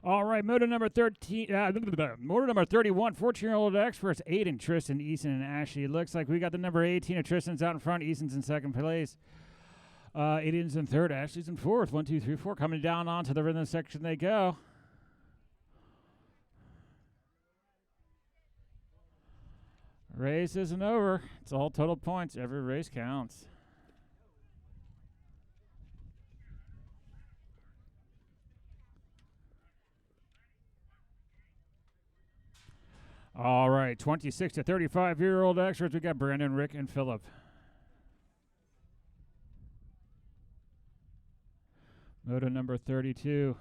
All right, motor number 13, motor number 31, 14-year-old experts, Aiden, Tristan, Easton, and Ashley. It looks like we got the number 18 of Tristan's out in front. Easton's in second place. Aiden's in third. Ashley's in fourth. 1, 2, 3, 4. Coming down onto the rhythm section they go. Race isn't over. It's all total points. Every race counts. All right, 26 to 35-year-old extras. We got Brandon, Rick, and Philip. Moto number 32.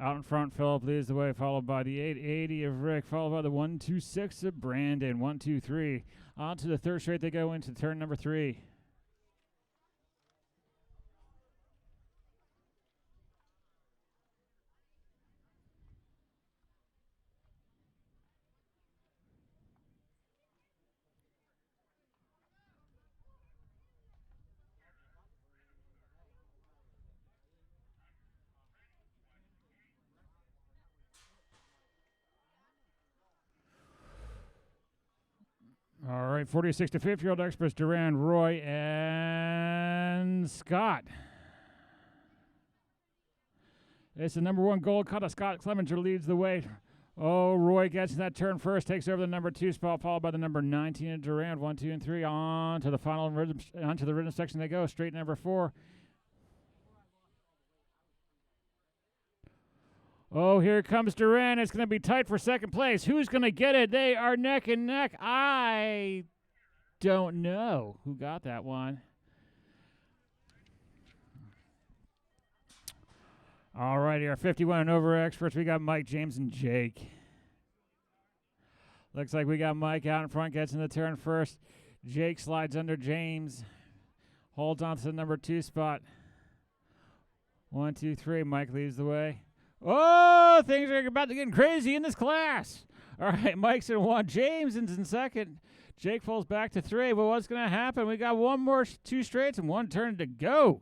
Out in front, Philip leads the way, followed by the 880 of Rick, followed by the 126 of Brandon. 1, 2, 3. On to the third straight they go into turn number 3. right, 46 to 50-year-old experts, Duran, Roy, and Scott. It's the number 1 gold cutter. Scott Clemenger leads the way. Oh, Roy gets that turn first, takes over the number 2 spot, followed by the number 19 Durand. 1, 2, and 3 on to the final rhythm, onto the rhythm section they go. Straight number 4. Oh, here comes Durand. It's going to be tight for second place. Who's going to get it? They are neck and neck. I don't know who got that one. All righty, our 51 and over experts. We got Mike, James, and Jake. Looks like we got Mike out in front, gets in the turn first. Jake slides under James, holds on to the number 2 spot. 1, 2, 3. Mike leads the way. Oh, things are about to get crazy in this class. All right, Mike's in 1. James is in 2nd. Jake falls back to 3. But what's going to happen? We got one more 2 straights and 1 turn to go.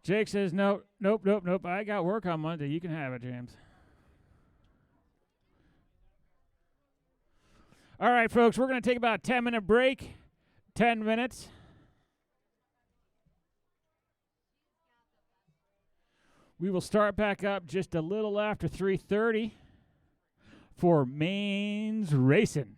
Jake says, nope. I got work on Monday. You can have it, James. All right, folks, we're going to take about a 10-minute break. 10 minutes. We will start back up just a little after 3:30 for Mains Racing.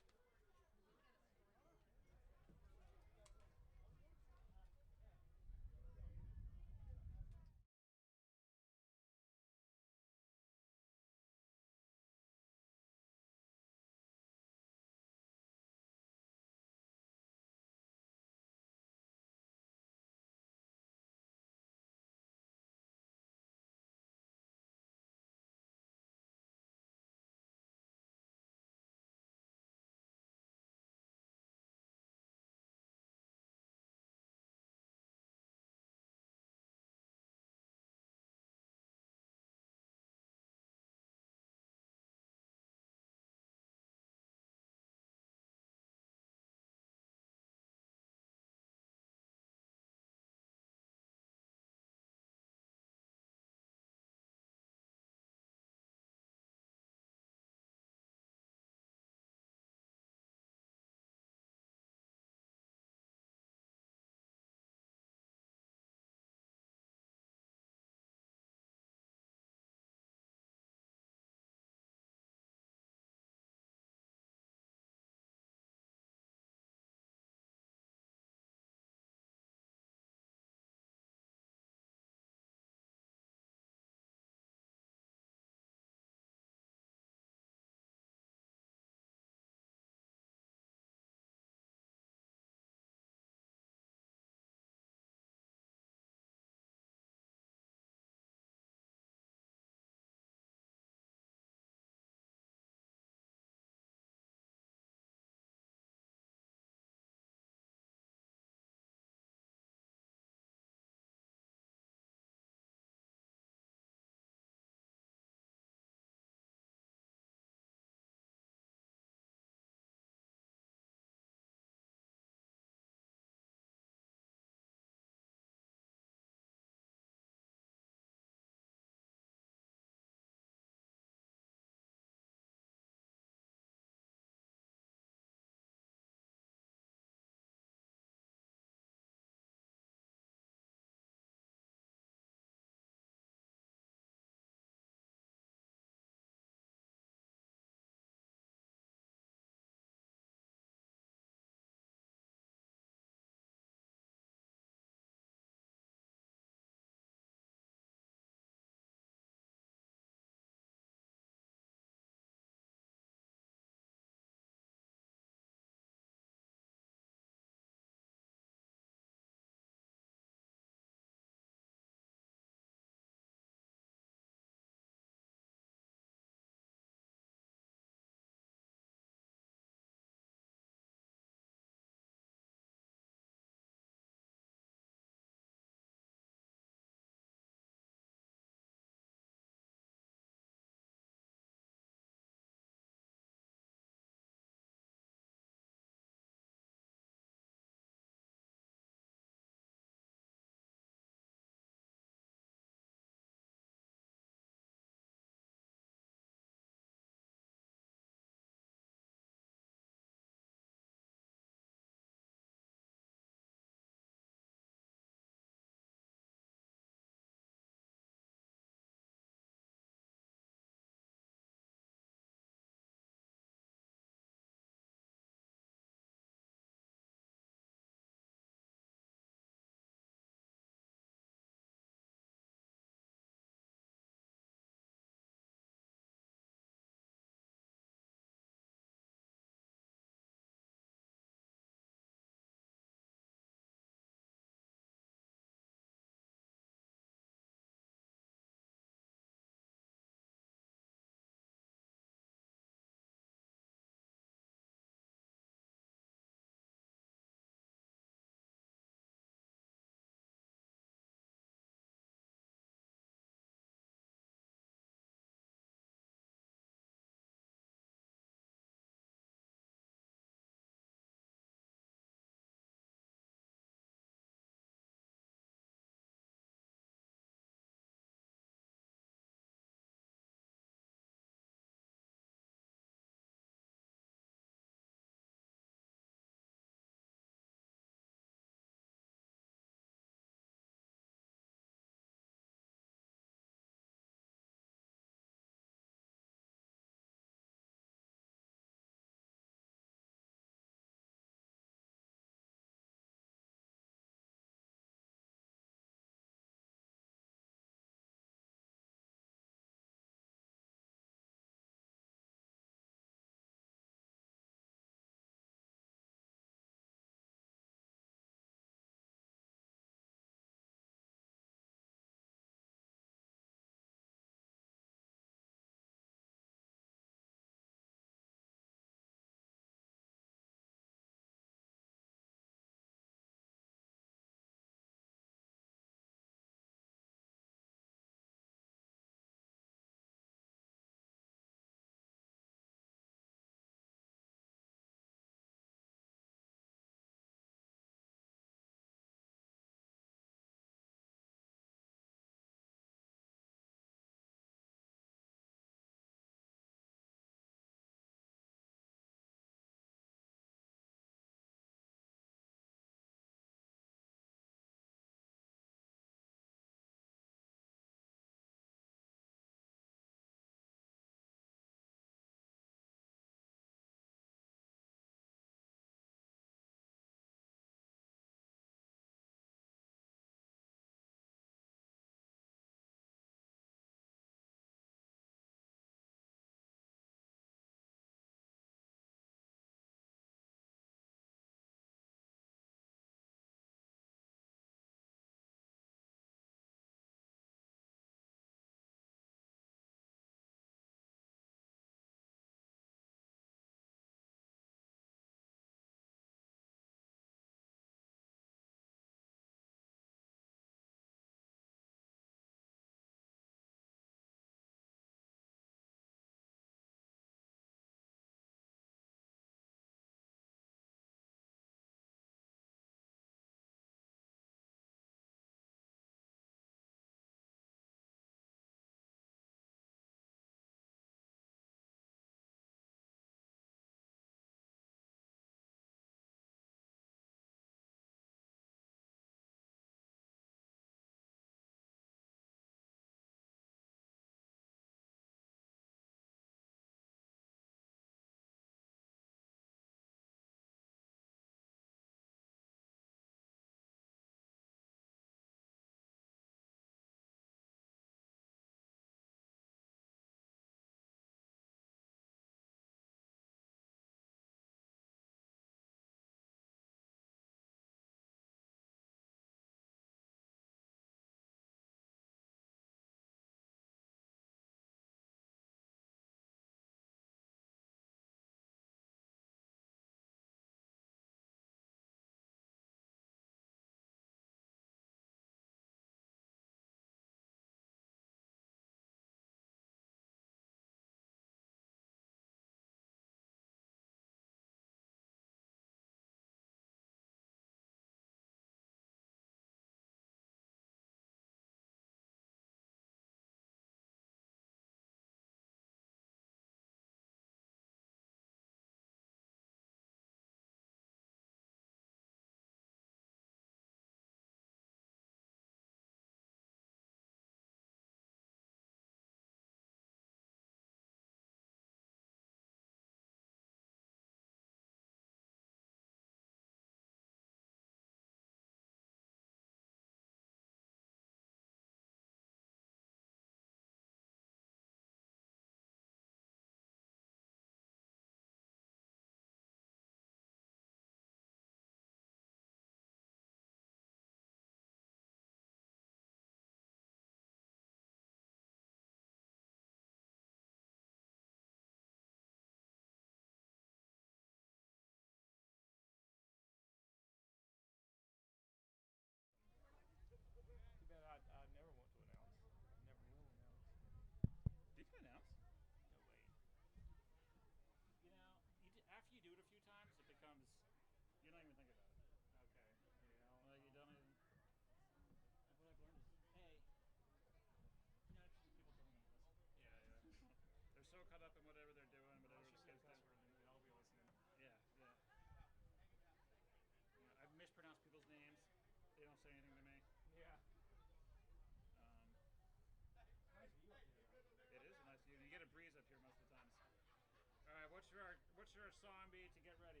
sure a song beat to get ready.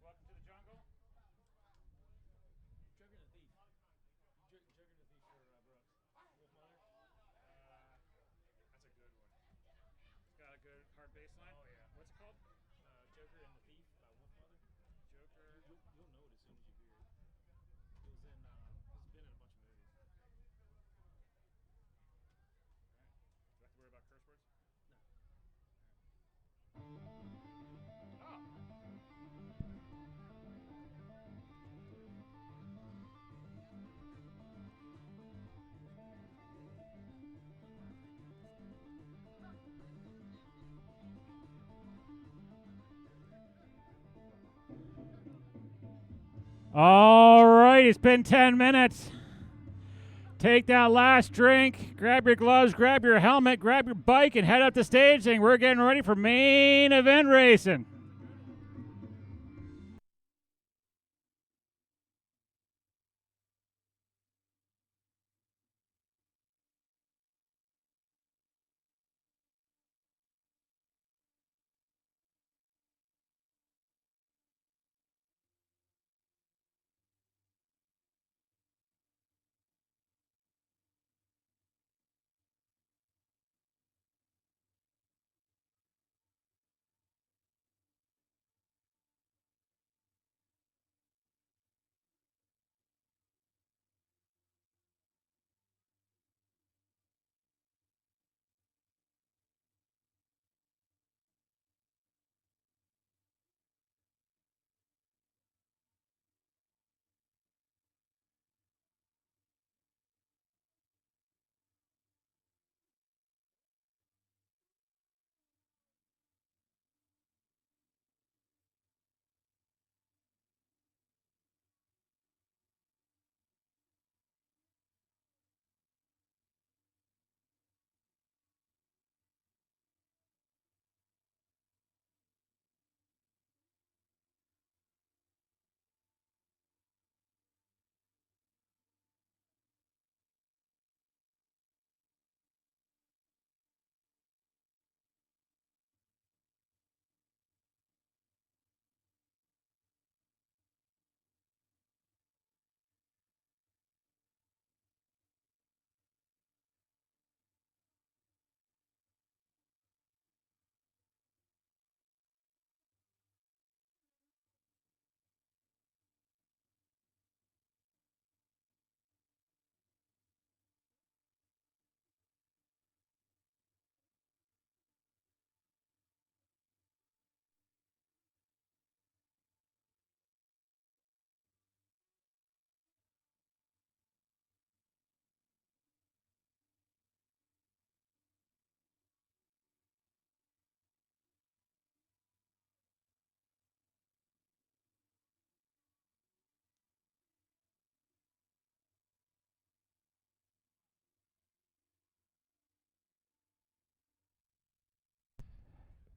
Welcome to the jungle. Joker and the Thief. Joker and the Thief for Brooks. Wolf Mother. That's a good one. It's got a good hard bass line. Oh yeah. What's it called? Joker and the Thief by Wolf Mother. Joker. You'll know it as soon as you hear it. It was in. It's been in a bunch of movies. All right. Do I have to worry about curse words? No. Oh. All right, it's been 10 minutes. Take that last drink, grab your gloves, grab your helmet, grab your bike, and head up the stage, and we're getting ready for main event racing.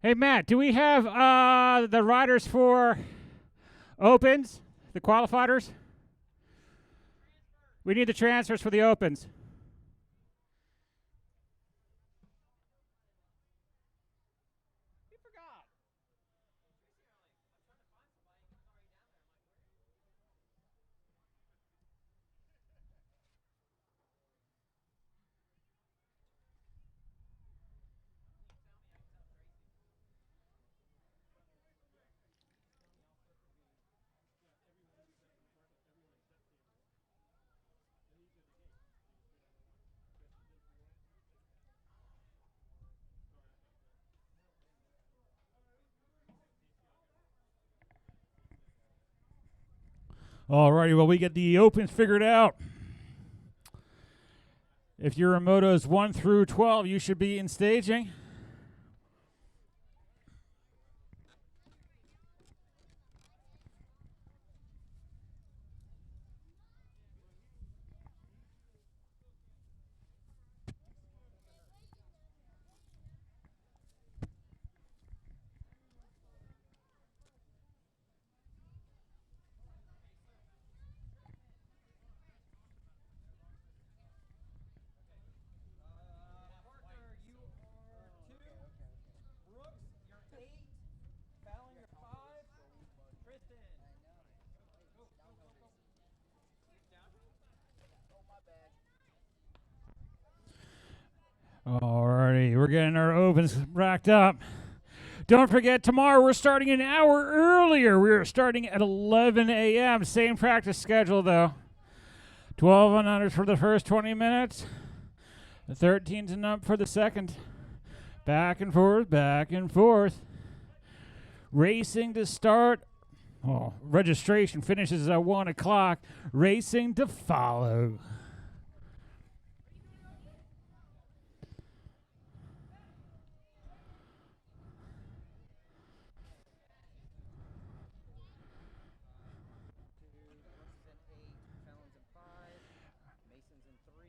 Hey, Matt, do we have the riders for Opens, the qualifiers? We need the transfers for the Opens. You forgot. Alrighty, well, we get the Opens figured out. If you're in motos 1 through 12, you should be in staging. Alrighty, we're getting our opens racked up. Don't forget, tomorrow we're starting an hour earlier. We're starting at 11 a.m. Same practice schedule, though. 12 and under for the first 20 minutes. The 13s and up for the second. Back and forth, back and forth. Racing to start. Oh, registration finishes at 1 o'clock. Racing to follow.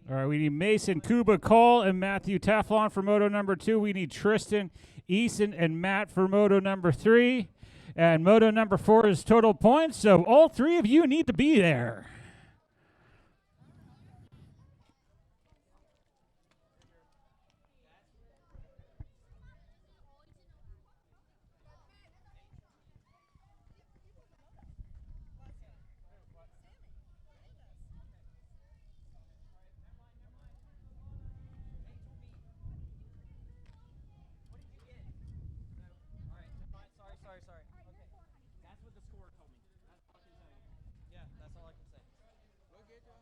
All right, we need Mason, Kuba, Cole, and Matthew Teflon for moto number 2. We need Tristan, Eason, and Matt for moto number 3. And moto number 4 is total points, so all 3 of you need to be there. Sorry. Okay. That's what the score told me. That's all I can tell you. Yeah, that's all I can say. We'll get you.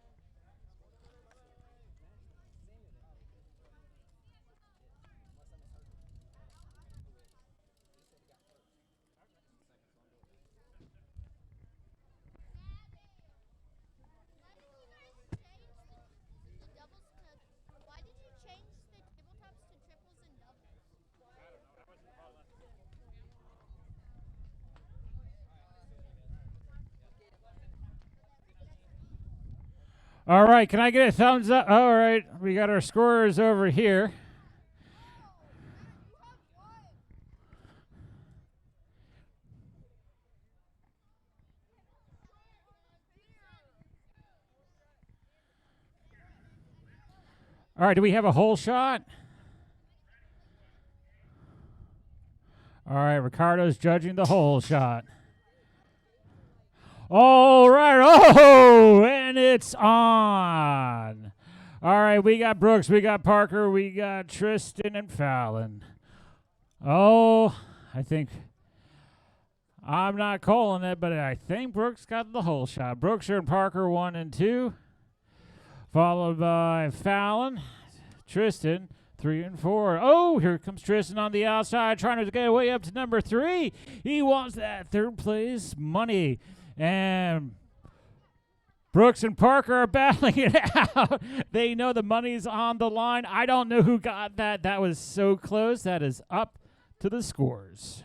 Why did you change the tabletops to triples and doubles? All right, can I get a thumbs up? All right, we got our scorers over here. All right, do we have a hole shot? All right, Ricardo's judging the hole shot. All right, oh, and it's on. All right, we got Brooks, we got Parker, we got Tristan and Fallon. Oh, I think, I'm not calling it, but I think Brooks got the hole shot. Brooks and Parker 1 and 2, followed by Fallon, Tristan 3 and 4. Oh, here comes Tristan on the outside, trying to get way up to number 3. He wants that third place money. And Brooks and Parker are battling it out. They know the money's on the line. I don't know who got that. That was so close. That is up to the scores.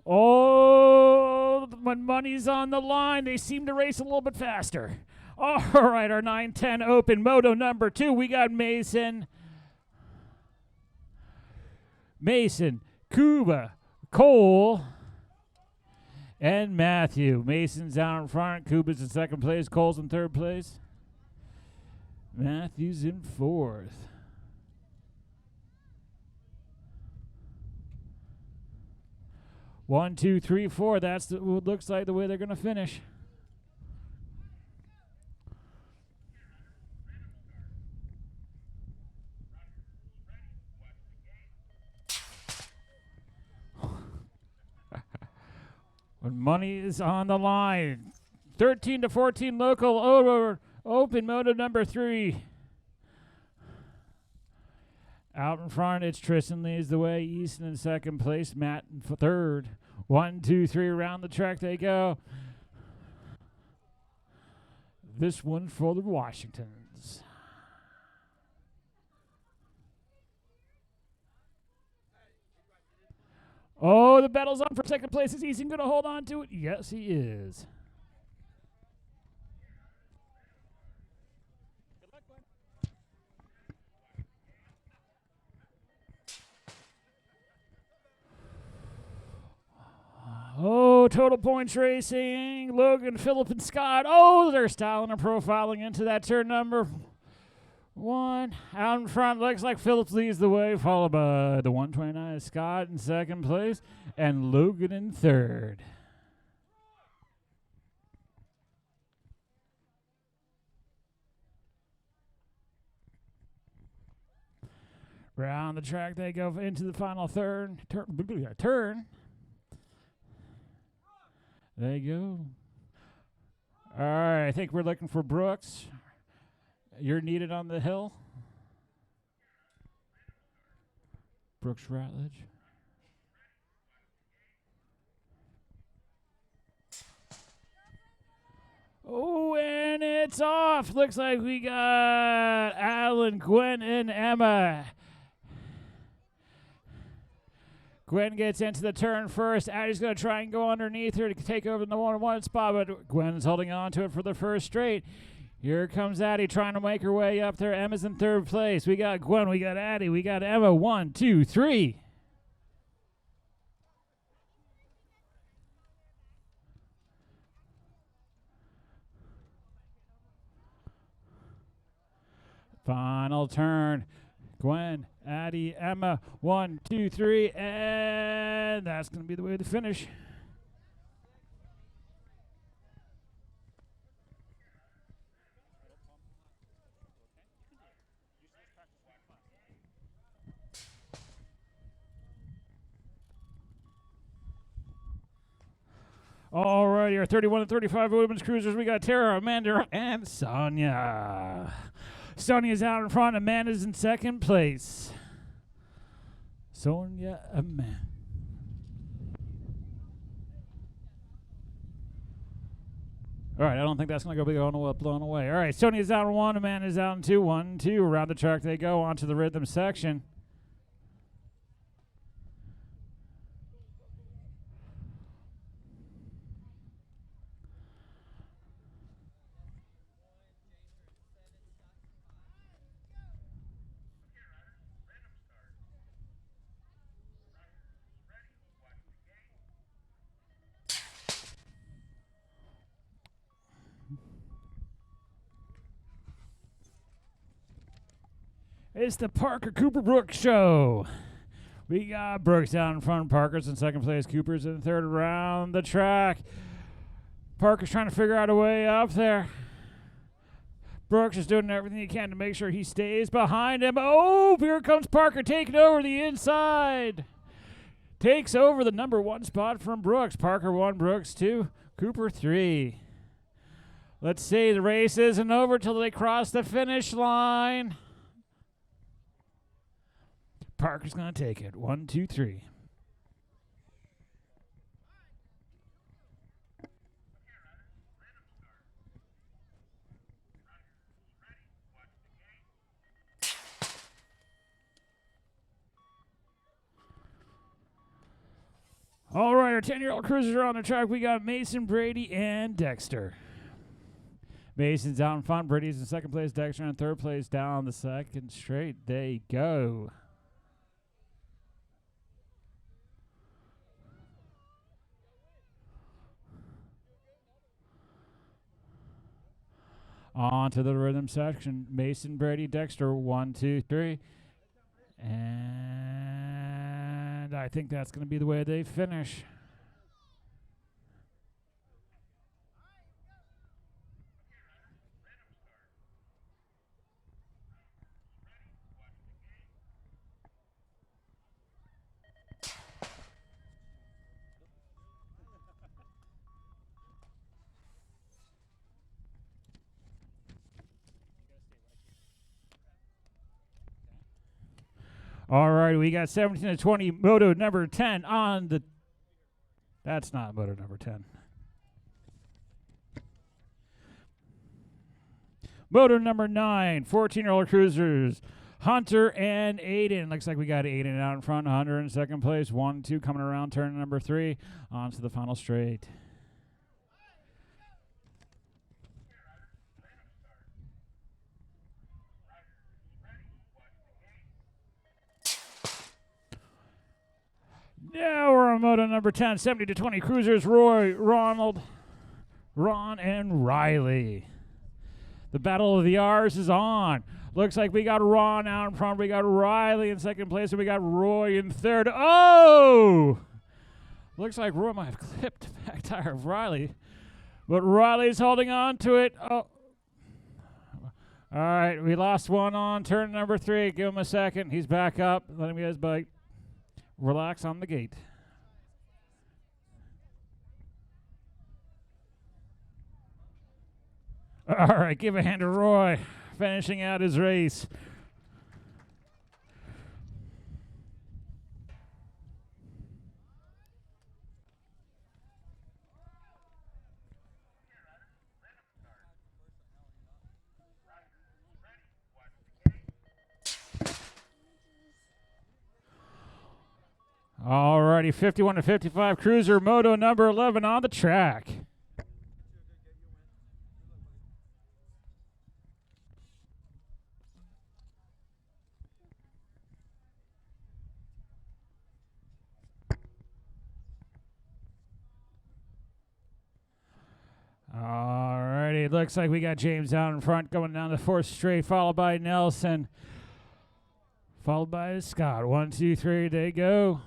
Oh, when money's on the line, they seem to race a little bit faster. All right, our 9-10 open moto number 2. We got Mason, Kuba, Cole, and Matthew. Mason's out in front. Kuba's in second place. Cole's in third place. Matthew's in fourth. One, two, three, four. That's what looks like the way they're going to finish. When money is on the line. 13-14 local over open moto number 3. Out in front, it's Tristan leads the way. Easton in second place. Matt in third. 1, 2, 3 around the track they go. This one for the Washingtons. Oh, the battle's on for second place. Is Easton going to hold on to it? Yes, he is. Oh, Total Points Racing, Logan, Phillip, and Scott. Oh, they're styling and profiling into that turn number 1. Out in front, looks like Phillips leads the way, followed by the 129 Scott in second place and Logan in third. Round the track they go into the final turn. There you go. All right, I think we're looking for Brooks. You're needed on the hill. Brooks Ratledge. Oh, and it's off. Looks like we got Alan, Gwen, and Emma. Gwen gets into the turn first. Addie's going to try and go underneath her to take over the 1-1 spot, but Gwen's holding on to it for the first straight. Here comes Addie trying to make her way up there. Emma's in third place. We got Gwen, we got Addie, we got Emma. 1, 2, 3. Final turn. Gwen, Addie, Emma. 1, 2, 3, and that's going to be the way to finish. All righty, our 31 and 35 women's cruisers. We got Tara, Amanda, and Sonia. Sonia's out in front. Amanda's in second place. Sonia, Amanda. All right, I don't think that's going to be blown away. All right, Sonia's out in 1. Amanda's out in 2. 1, 2. Around the track they go onto the rhythm section. It's the Parker Cooper Brooks show. We got Brooks down in front. Parker's in second place. Cooper's in third. Around the track. Parker's trying to figure out a way up there. Brooks is doing everything he can to make sure he stays behind him. Oh, here comes Parker taking over the inside. Takes over the number 1 spot from Brooks. Parker 1, Brooks 2, Cooper 3. Let's see, the race isn't over till they cross the finish line. Parker's going to take it. 1, 2, 3. All right, our 10-year-old cruisers are on the track. We got Mason, Brady, and Dexter. Mason's out in front. Brady's in second place. Dexter in third place. Down the second straight. They go. On to the rhythm section. Mason, Brady, Dexter. 1, 2, 3. And I think that's going to be the way they finish. All right, we got 17 to 20, moto number 10 on the... That's not moto number 10. Moto number 9, 14-year-old cruisers, Hunter and Aiden. Looks like we got Aiden out in front, Hunter in second place, 1, 2 coming around turn number 3, on to the final straight. Now we're on moto number 10, 70 to 20 cruisers, Roy, Ronald, Ron, and Riley. The Battle of the R's is on. Looks like we got Ron out in front. We got Riley in second place, and we got Roy in third. Oh! Looks like Roy might have clipped the back tire of Riley, but Riley's holding on to it. Oh. All right, we lost one on turn number 3. Give him a second. He's back up. Let him get his bike. Relax on the gate. All right, give a hand to Roy, finishing out his race. All righty, 51 to 55 Cruiser Moto number 11 on the track. Alrighty, it looks like we got James out in front going down the 4th straight, followed by Nelson, followed by Scott. 1, 2, 3, they go.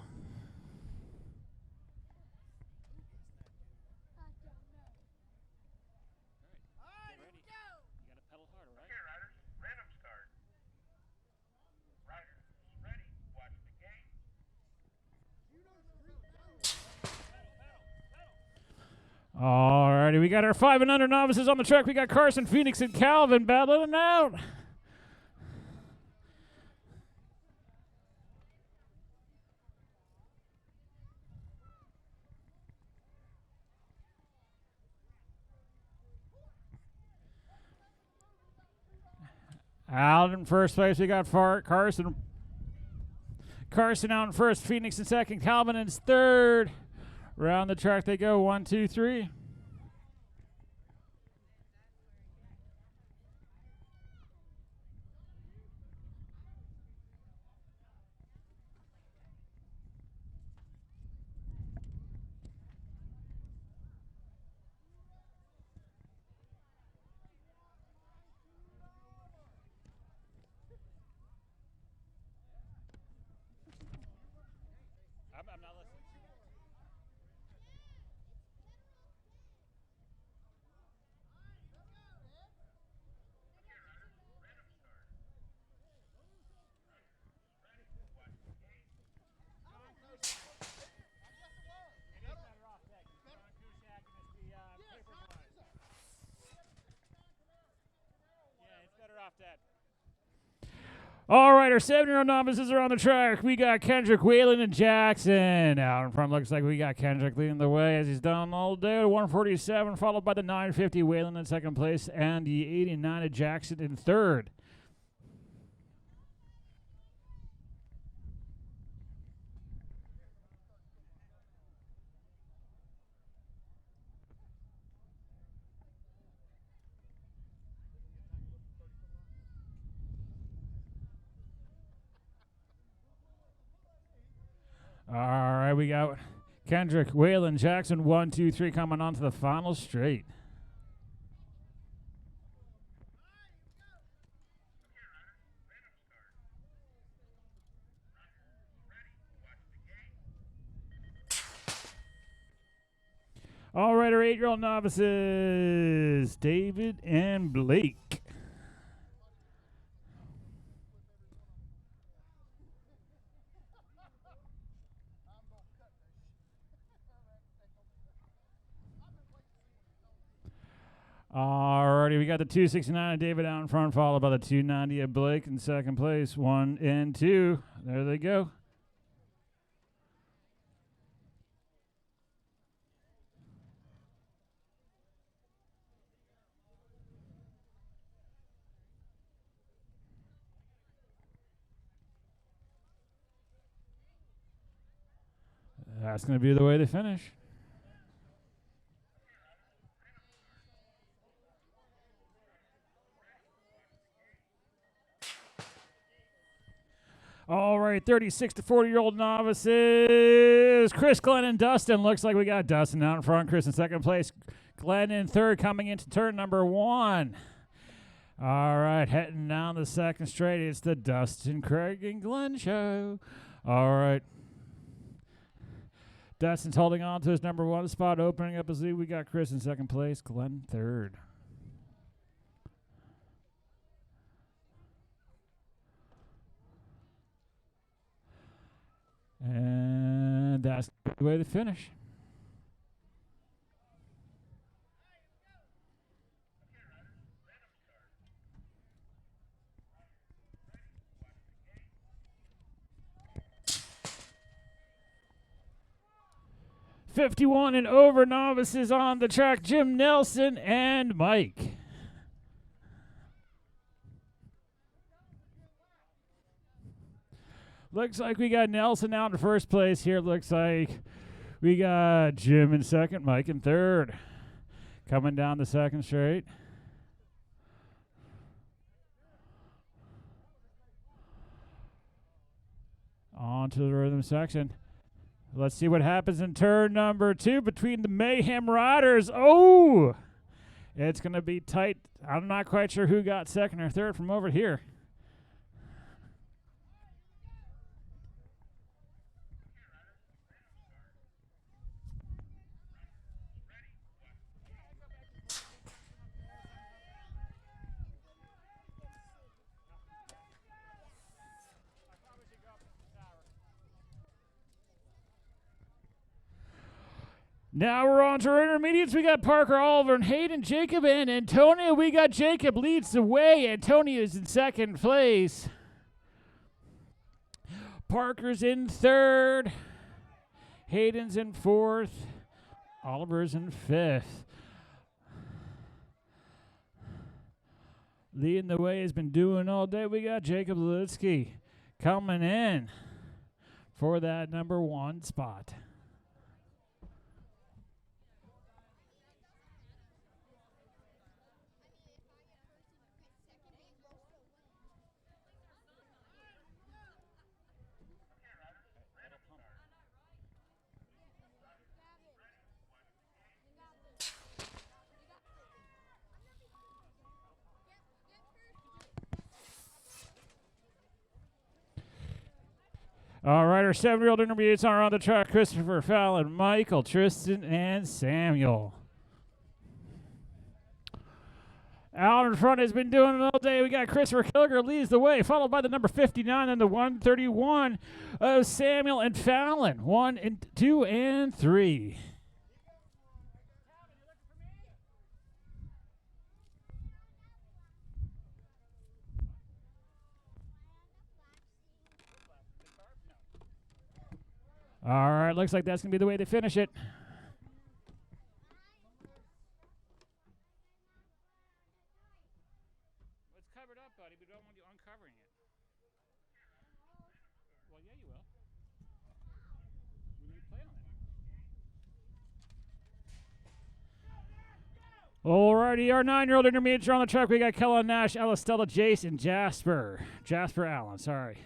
Alrighty, we got our 5 and under novices on the track. We got Carson, Phoenix, and Calvin battling it out. Out in first place, we got Carson. Carson out in first, Phoenix in second, Calvin in third. Around the track they go, 1, 2, 3. I'm not listening. All right, our 7-year-old novices are on the track. We got Kendrick, Whalen, and Jackson. Out in front, looks like we got Kendrick leading the way as he's done all day. 147, followed by the 950 Whalen in second place, and the 89 of Jackson in third. All right, we got Kendrick, Whalen, Jackson, 1, 2, 3 coming on to the final straight. All right, our 8-year-old novices, David and Blake. Alrighty, we got the 269 of David out in front, followed by the 290 of Blake in second place. 1 and 2. There they go. That's going to be the way they finish. All right, 36 to 40-year-old novices. Chris, Glenn, and Dustin. Looks like we got Dustin out in front. Chris in second place. Glenn in third coming into turn number 1. All right, heading down the second straight. It's the Dustin, Craig, and Glenn show. All right. Dustin's holding on to his number one spot, opening up his lead. We got Chris in second place, Glenn third. And that's the way to finish. '51 and over novices on the track, Jim Nelson and Mike. Looks like we got Nelson out in first place here. Looks like we got Jim in second, Mike in third. Coming down the second straight. On to the rhythm section. Let's see what happens in turn number 2 between the Mayhem Riders. Oh! It's going to be tight. I'm not quite sure who got second or third from over here. Now we're on to our intermediates. We got Parker, Oliver, and Hayden, Jacob, and Antonio. We got Jacob leads the way. Antonio is in second place. Parker's in third. Hayden's in fourth. Oliver's in fifth. Leading the way has been doing all day. We got Jacob Litsky coming in for that number 1 spot. All right, our 7-year-old intermediates are on the track. Christopher, Fallon, Michael, Tristan, and Samuel. Out in front has been doing it all day. We got Christopher Kilger leads the way, followed by the number 59 and the 131 of Samuel and Fallon. 1 and 2 and 3. All right, looks like that's going to be the way they finish it. It's covered up, buddy. We don't want you uncovering it. Well, yeah, you will. When you play on it. All righty, our 9-year-old intermediates are on the track. We got Kellen Nash, Ella Stella, Jace, and Jasper Allen, sorry.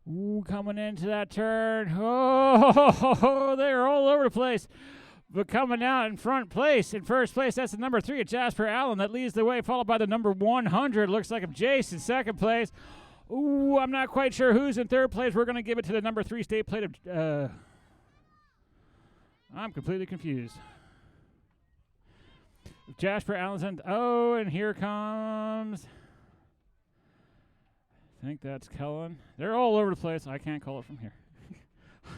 Ooh, coming into that turn. Oh, they're all over the place. But coming out in first place, that's the number 3 at Jasper Allen. That leads the way, followed by the number 100. Looks like Jace in second place. Ooh, I'm not quite sure who's in third place. We're going to give it to the number 3 state plate of... I'm completely confused. Jasper Allen's in... Oh, and here comes... I think that's Kellen. They're all over the place. I can't call it from here.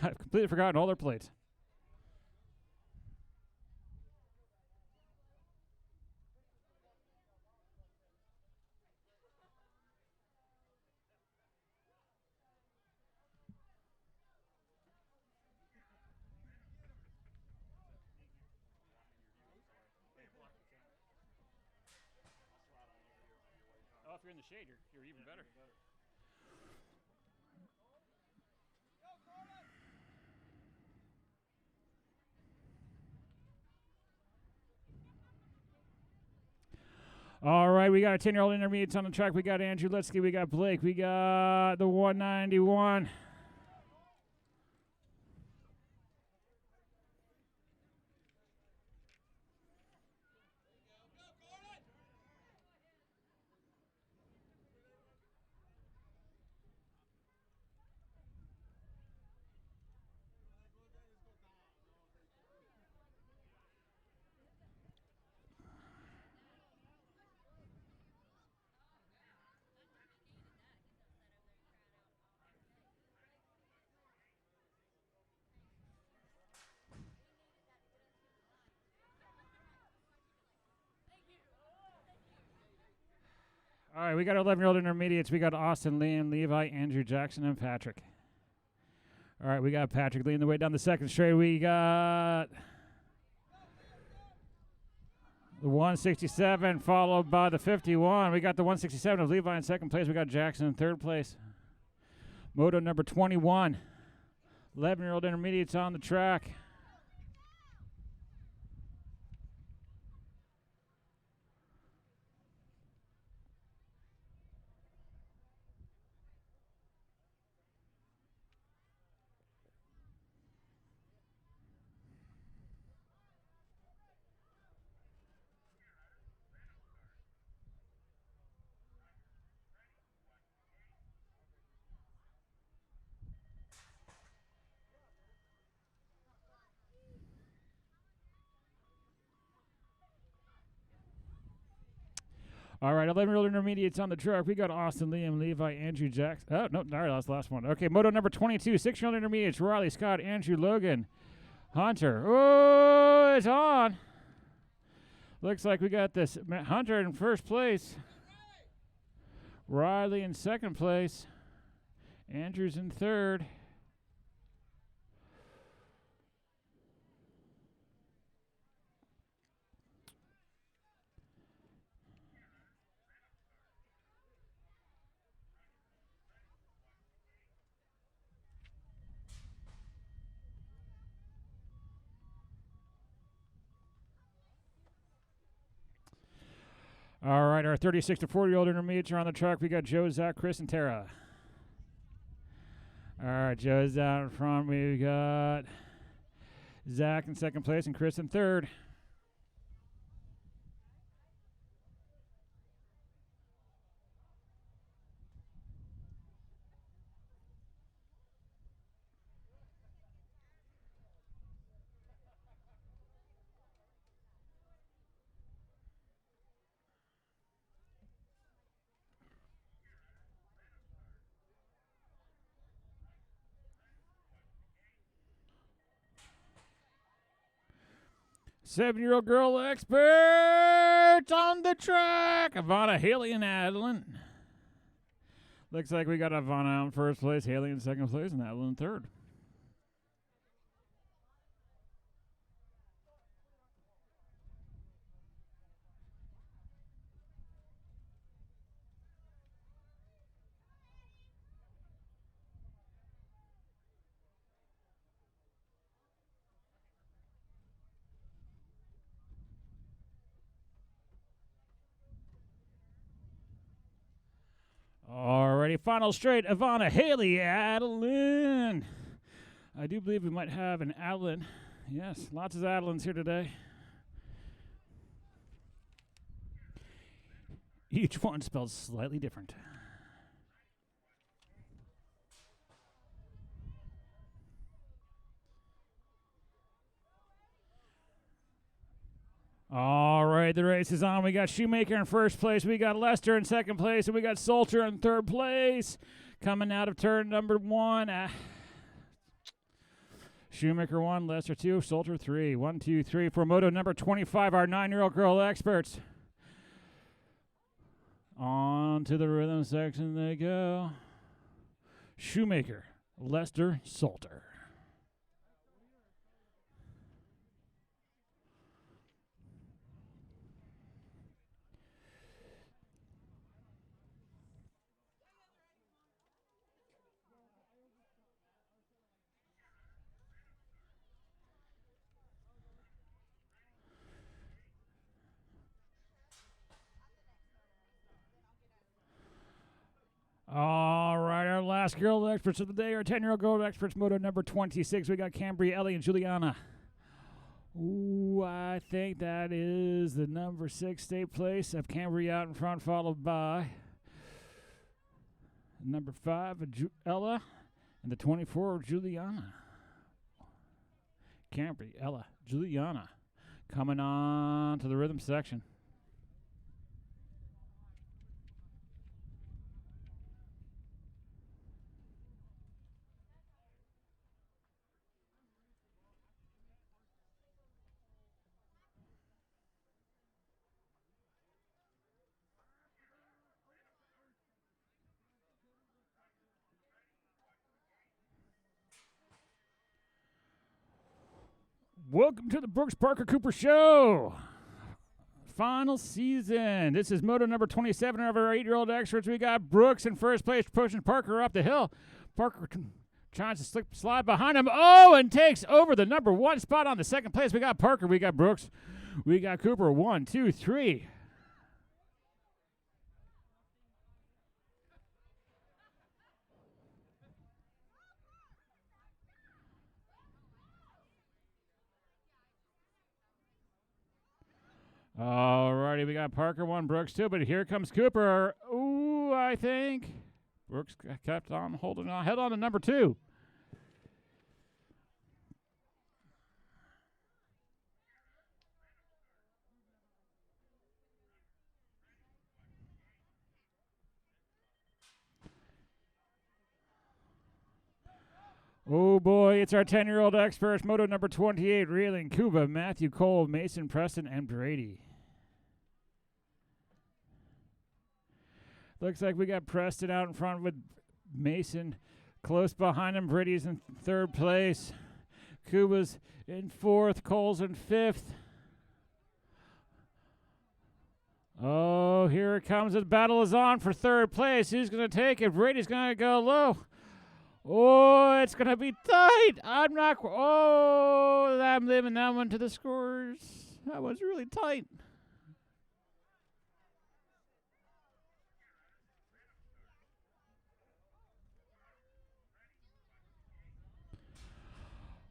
I've completely forgotten all their plates. Oh, if you're in the shade, you're even better. All right, we got our 10-year-old intermediates on the track. We got Andrew Litsky. We got Blake. We got the 191. All right, we got 11-year-old intermediates. We got Austin, Liam, Levi, Andrew, Jackson, and Patrick. All right, we got Patrick leading the way down the second straight. We got the 167 followed by the 51. We got the 167 of Levi in second place. We got Jackson in third place. Moto number 21. 11-year-old intermediates on the track. All right, 11-year-old intermediates on the track. We got Austin, Liam, Levi, Andrew, Jackson. Oh, no, that's the last one. Okay, moto number 22, 6-year-old intermediates. Riley, Scott, Andrew, Logan, Hunter. Oh, it's on. Looks like we got this Hunter in first place. Riley in second place. Andrew's in third. All right, our 36 to 40-year-old intermediates are on the track. We got Joe, Zach, Chris, and Tara. All right, Joe's out in front. We got Zach in second place and Chris in third. Seven-year-old girl expert on the track. Ivana, Haley, and Adeline. Looks like we got Ivana in first place, Haley in second place, and Adeline in third. Alrighty, final straight, Ivana, Haley, Adeline. I do believe we might have an Adeline. Yes, lots of Adelines here today. Each one spelled slightly different. All right, the race is on. We got Shoemaker in first place. We got Lester in second place. And we got Salter in third place. Coming out of turn number one. Shoemaker 1, Lester 2, Salter 3. 1, 2, 3 for moto number 25, our 9-year-old girl experts. On to the rhythm section they go. Shoemaker, Lester, Salter. All right, our last girl experts of the day, our 10-year-old girl experts, moto number 26. We got Cambria, Ellie, and Juliana. Ooh, I think that is the number 6 state place of Cambria out in front, followed by number 5 of Ella and the 24 of Juliana. Cambria, Ella, Juliana coming on to the rhythm section. Welcome to the Brooks Parker Cooper Show. Final season. This is moto number 27 of our 8-year-old experts. We got Brooks in first place, pushing Parker up the hill. Parker tries to slide behind him. Oh, and takes over the number 1 spot on the second place. We got Parker. We got Brooks. We got Cooper. 1, 2, 3. Alrighty, we got Parker 1, Brooks 2, but here comes Cooper. Ooh, I think Brooks kept on holding on, held on to number 2. Oh boy, it's our 10-year-old experts, moto number 28, reeling Cuba, Matthew, Cole, Mason, Preston, and Brady. Looks like we got Preston out in front with Mason close behind him. Brady's in 3rd place. Cuba's in 4th. Cole's in 5th. Oh, here it comes. The battle is on for 3rd place. Who's going to take it? Brady's going to go low. Oh, it's going to be tight. I'm leaving that one to the scores. That was really tight.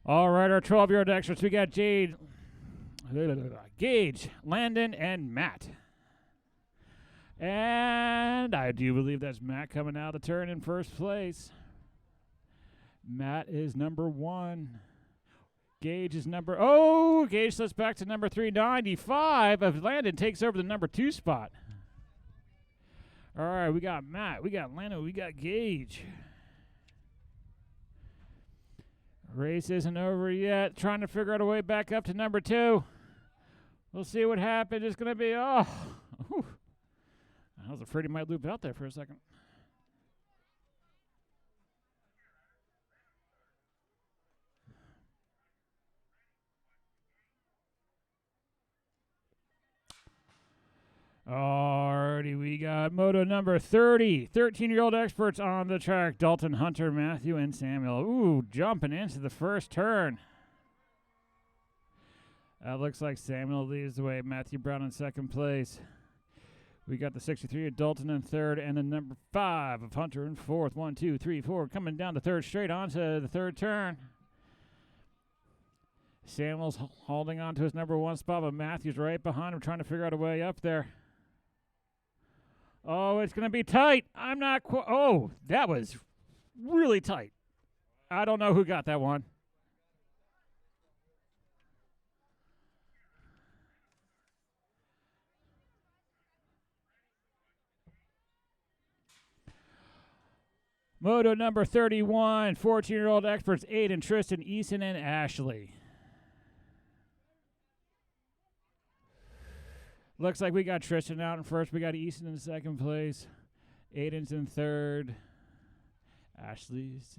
All right, our 12-year-old extras. We got Gage, Landon, and Matt. And I do believe that's Matt coming out of the turn in first place. Matt is number 1. Gage is Gage slips back to number 395 of Landon, takes over the number 2 spot. All right, we got Matt, we got Landon, we got Gage. Race isn't over yet. Trying to figure out a way back up to number 2. We'll see what happens. It's going to be, I was afraid he might loop out there for a second. Alrighty, we got moto number 30. 13-year-old experts on the track. Dalton, Hunter, Matthew, and Samuel. Ooh, jumping into the first turn. That looks like Samuel leads the way. Matthew Brown in 2nd place. We got the 63 of Dalton in 3rd, and the number 5 of Hunter in 4th. 1, 2, 3, 4. Coming down the 3rd straight onto the 3rd turn. Samuel's holding on to his number 1 spot, but Matthew's right behind him trying to figure out a way up there. Oh, it's going to be tight. I'm not that was really tight. I don't know who got that one. Moto number 31, 14-year-old experts, Aiden, Tristan, Eason, and Ashley. Looks like we got Tristan out in first. We got Easton in 2nd place. Aiden's in 3rd. Ashley's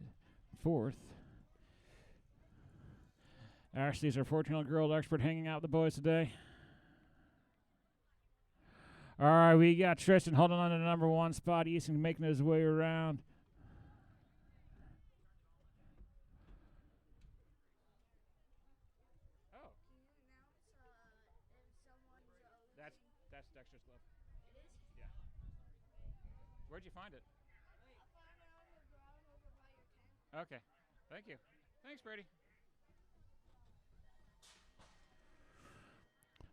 4th. Ashley's our 14-year-old expert hanging out with the boys today. All right, we got Tristan holding on to the number 1 spot. Easton making his way around. That's Dexter's glove. It is? Yeah. Where'd you find it? I found it on the ground over by your tent. Okay. Thank you. Thanks, Brady.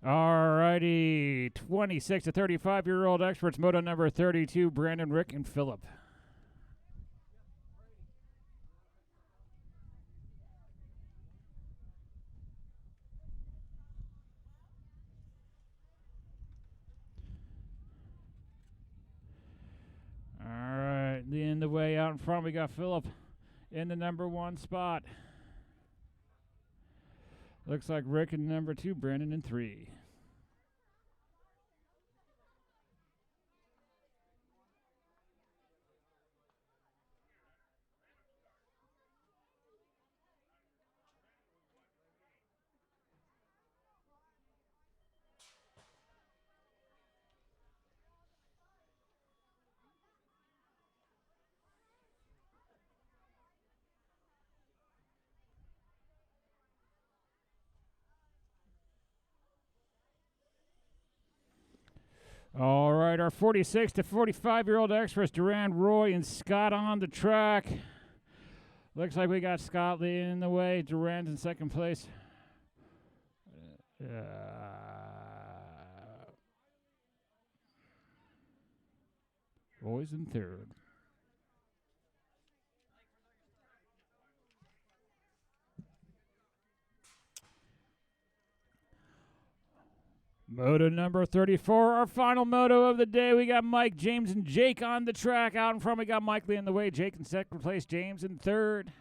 Alrighty. 26 to 35-year-old experts, moto number 32, Brandon, Rick, and Phillip. In the way out in front, we got Phillip in the number 1 spot. Looks like Rick in number 2, Brandon in 3. All right, our 46 to 45-year-old extras, Durand, Roy, and Scott on the track. Looks like we got Scott leading the way. Durand's in second place. Roy's in third. Moto number 34, our final moto of the day. We got Mike, James, and Jake on the track. Out in front, we got Mike leading the way. Jake in second place, James in third.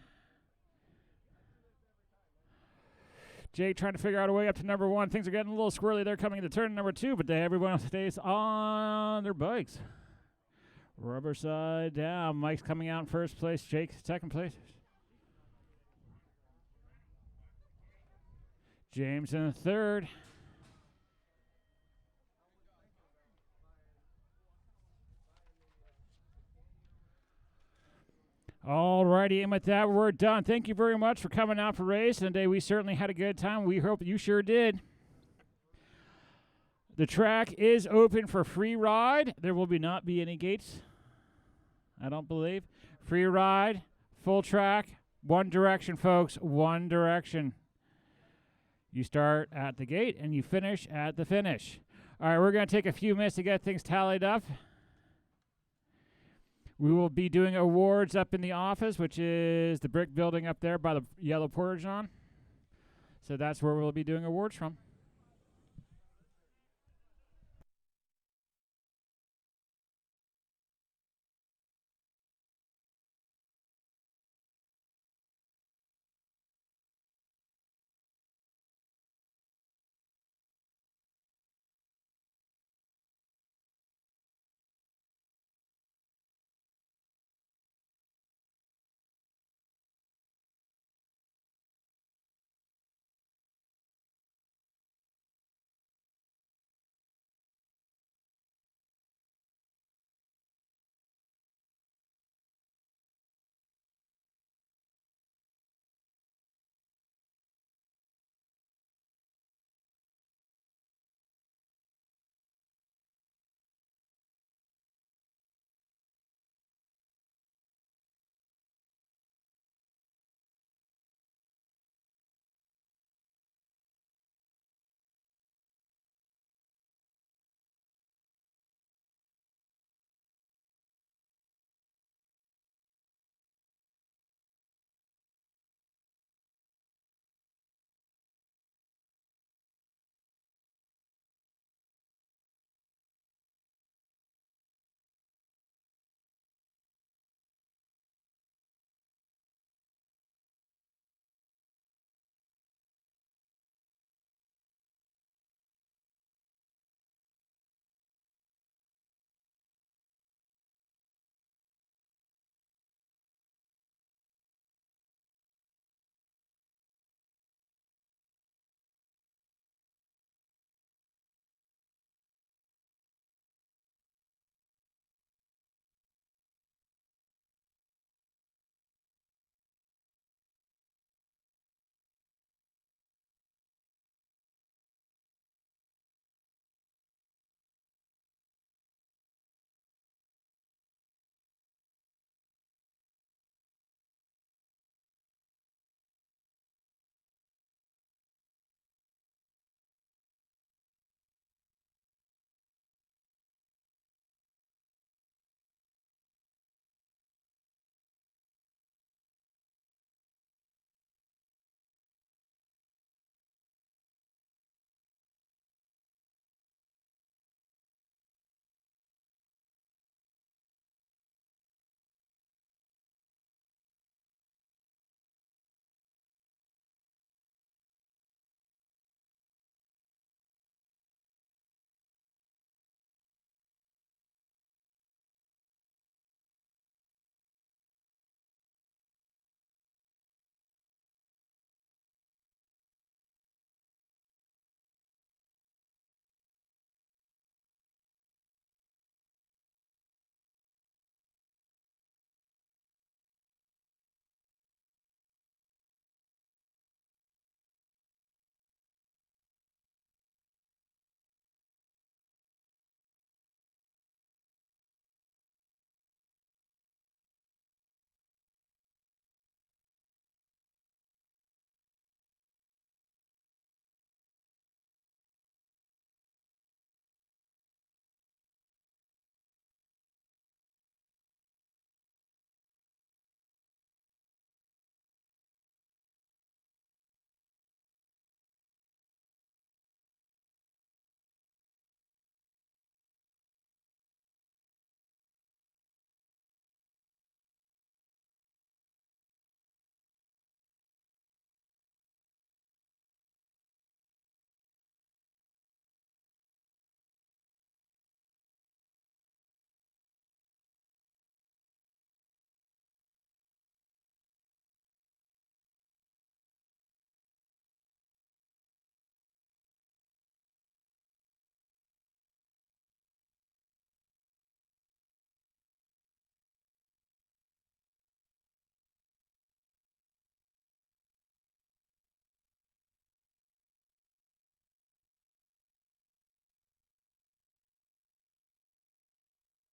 Jake trying to figure out a way up to number one. Things are getting a little squirrely. They're coming into turn number two, but everyone stays on their bikes. Rubber side down. Mike's coming out in first place. Jake second place. James in third. Alrighty, and with that, we're done. Thank you very much for coming out for race today. We certainly had a good time. We hope you sure did. The track is open for free ride. There will not be any gates, I don't believe. Free ride, full track, one direction, folks, one direction. You start at the gate and you finish at the finish. All right, we're going to take a few minutes to get things tallied up. We will be doing awards up in the office, which is the brick building up there by the yellow portage on. So that's where we'll be doing awards from.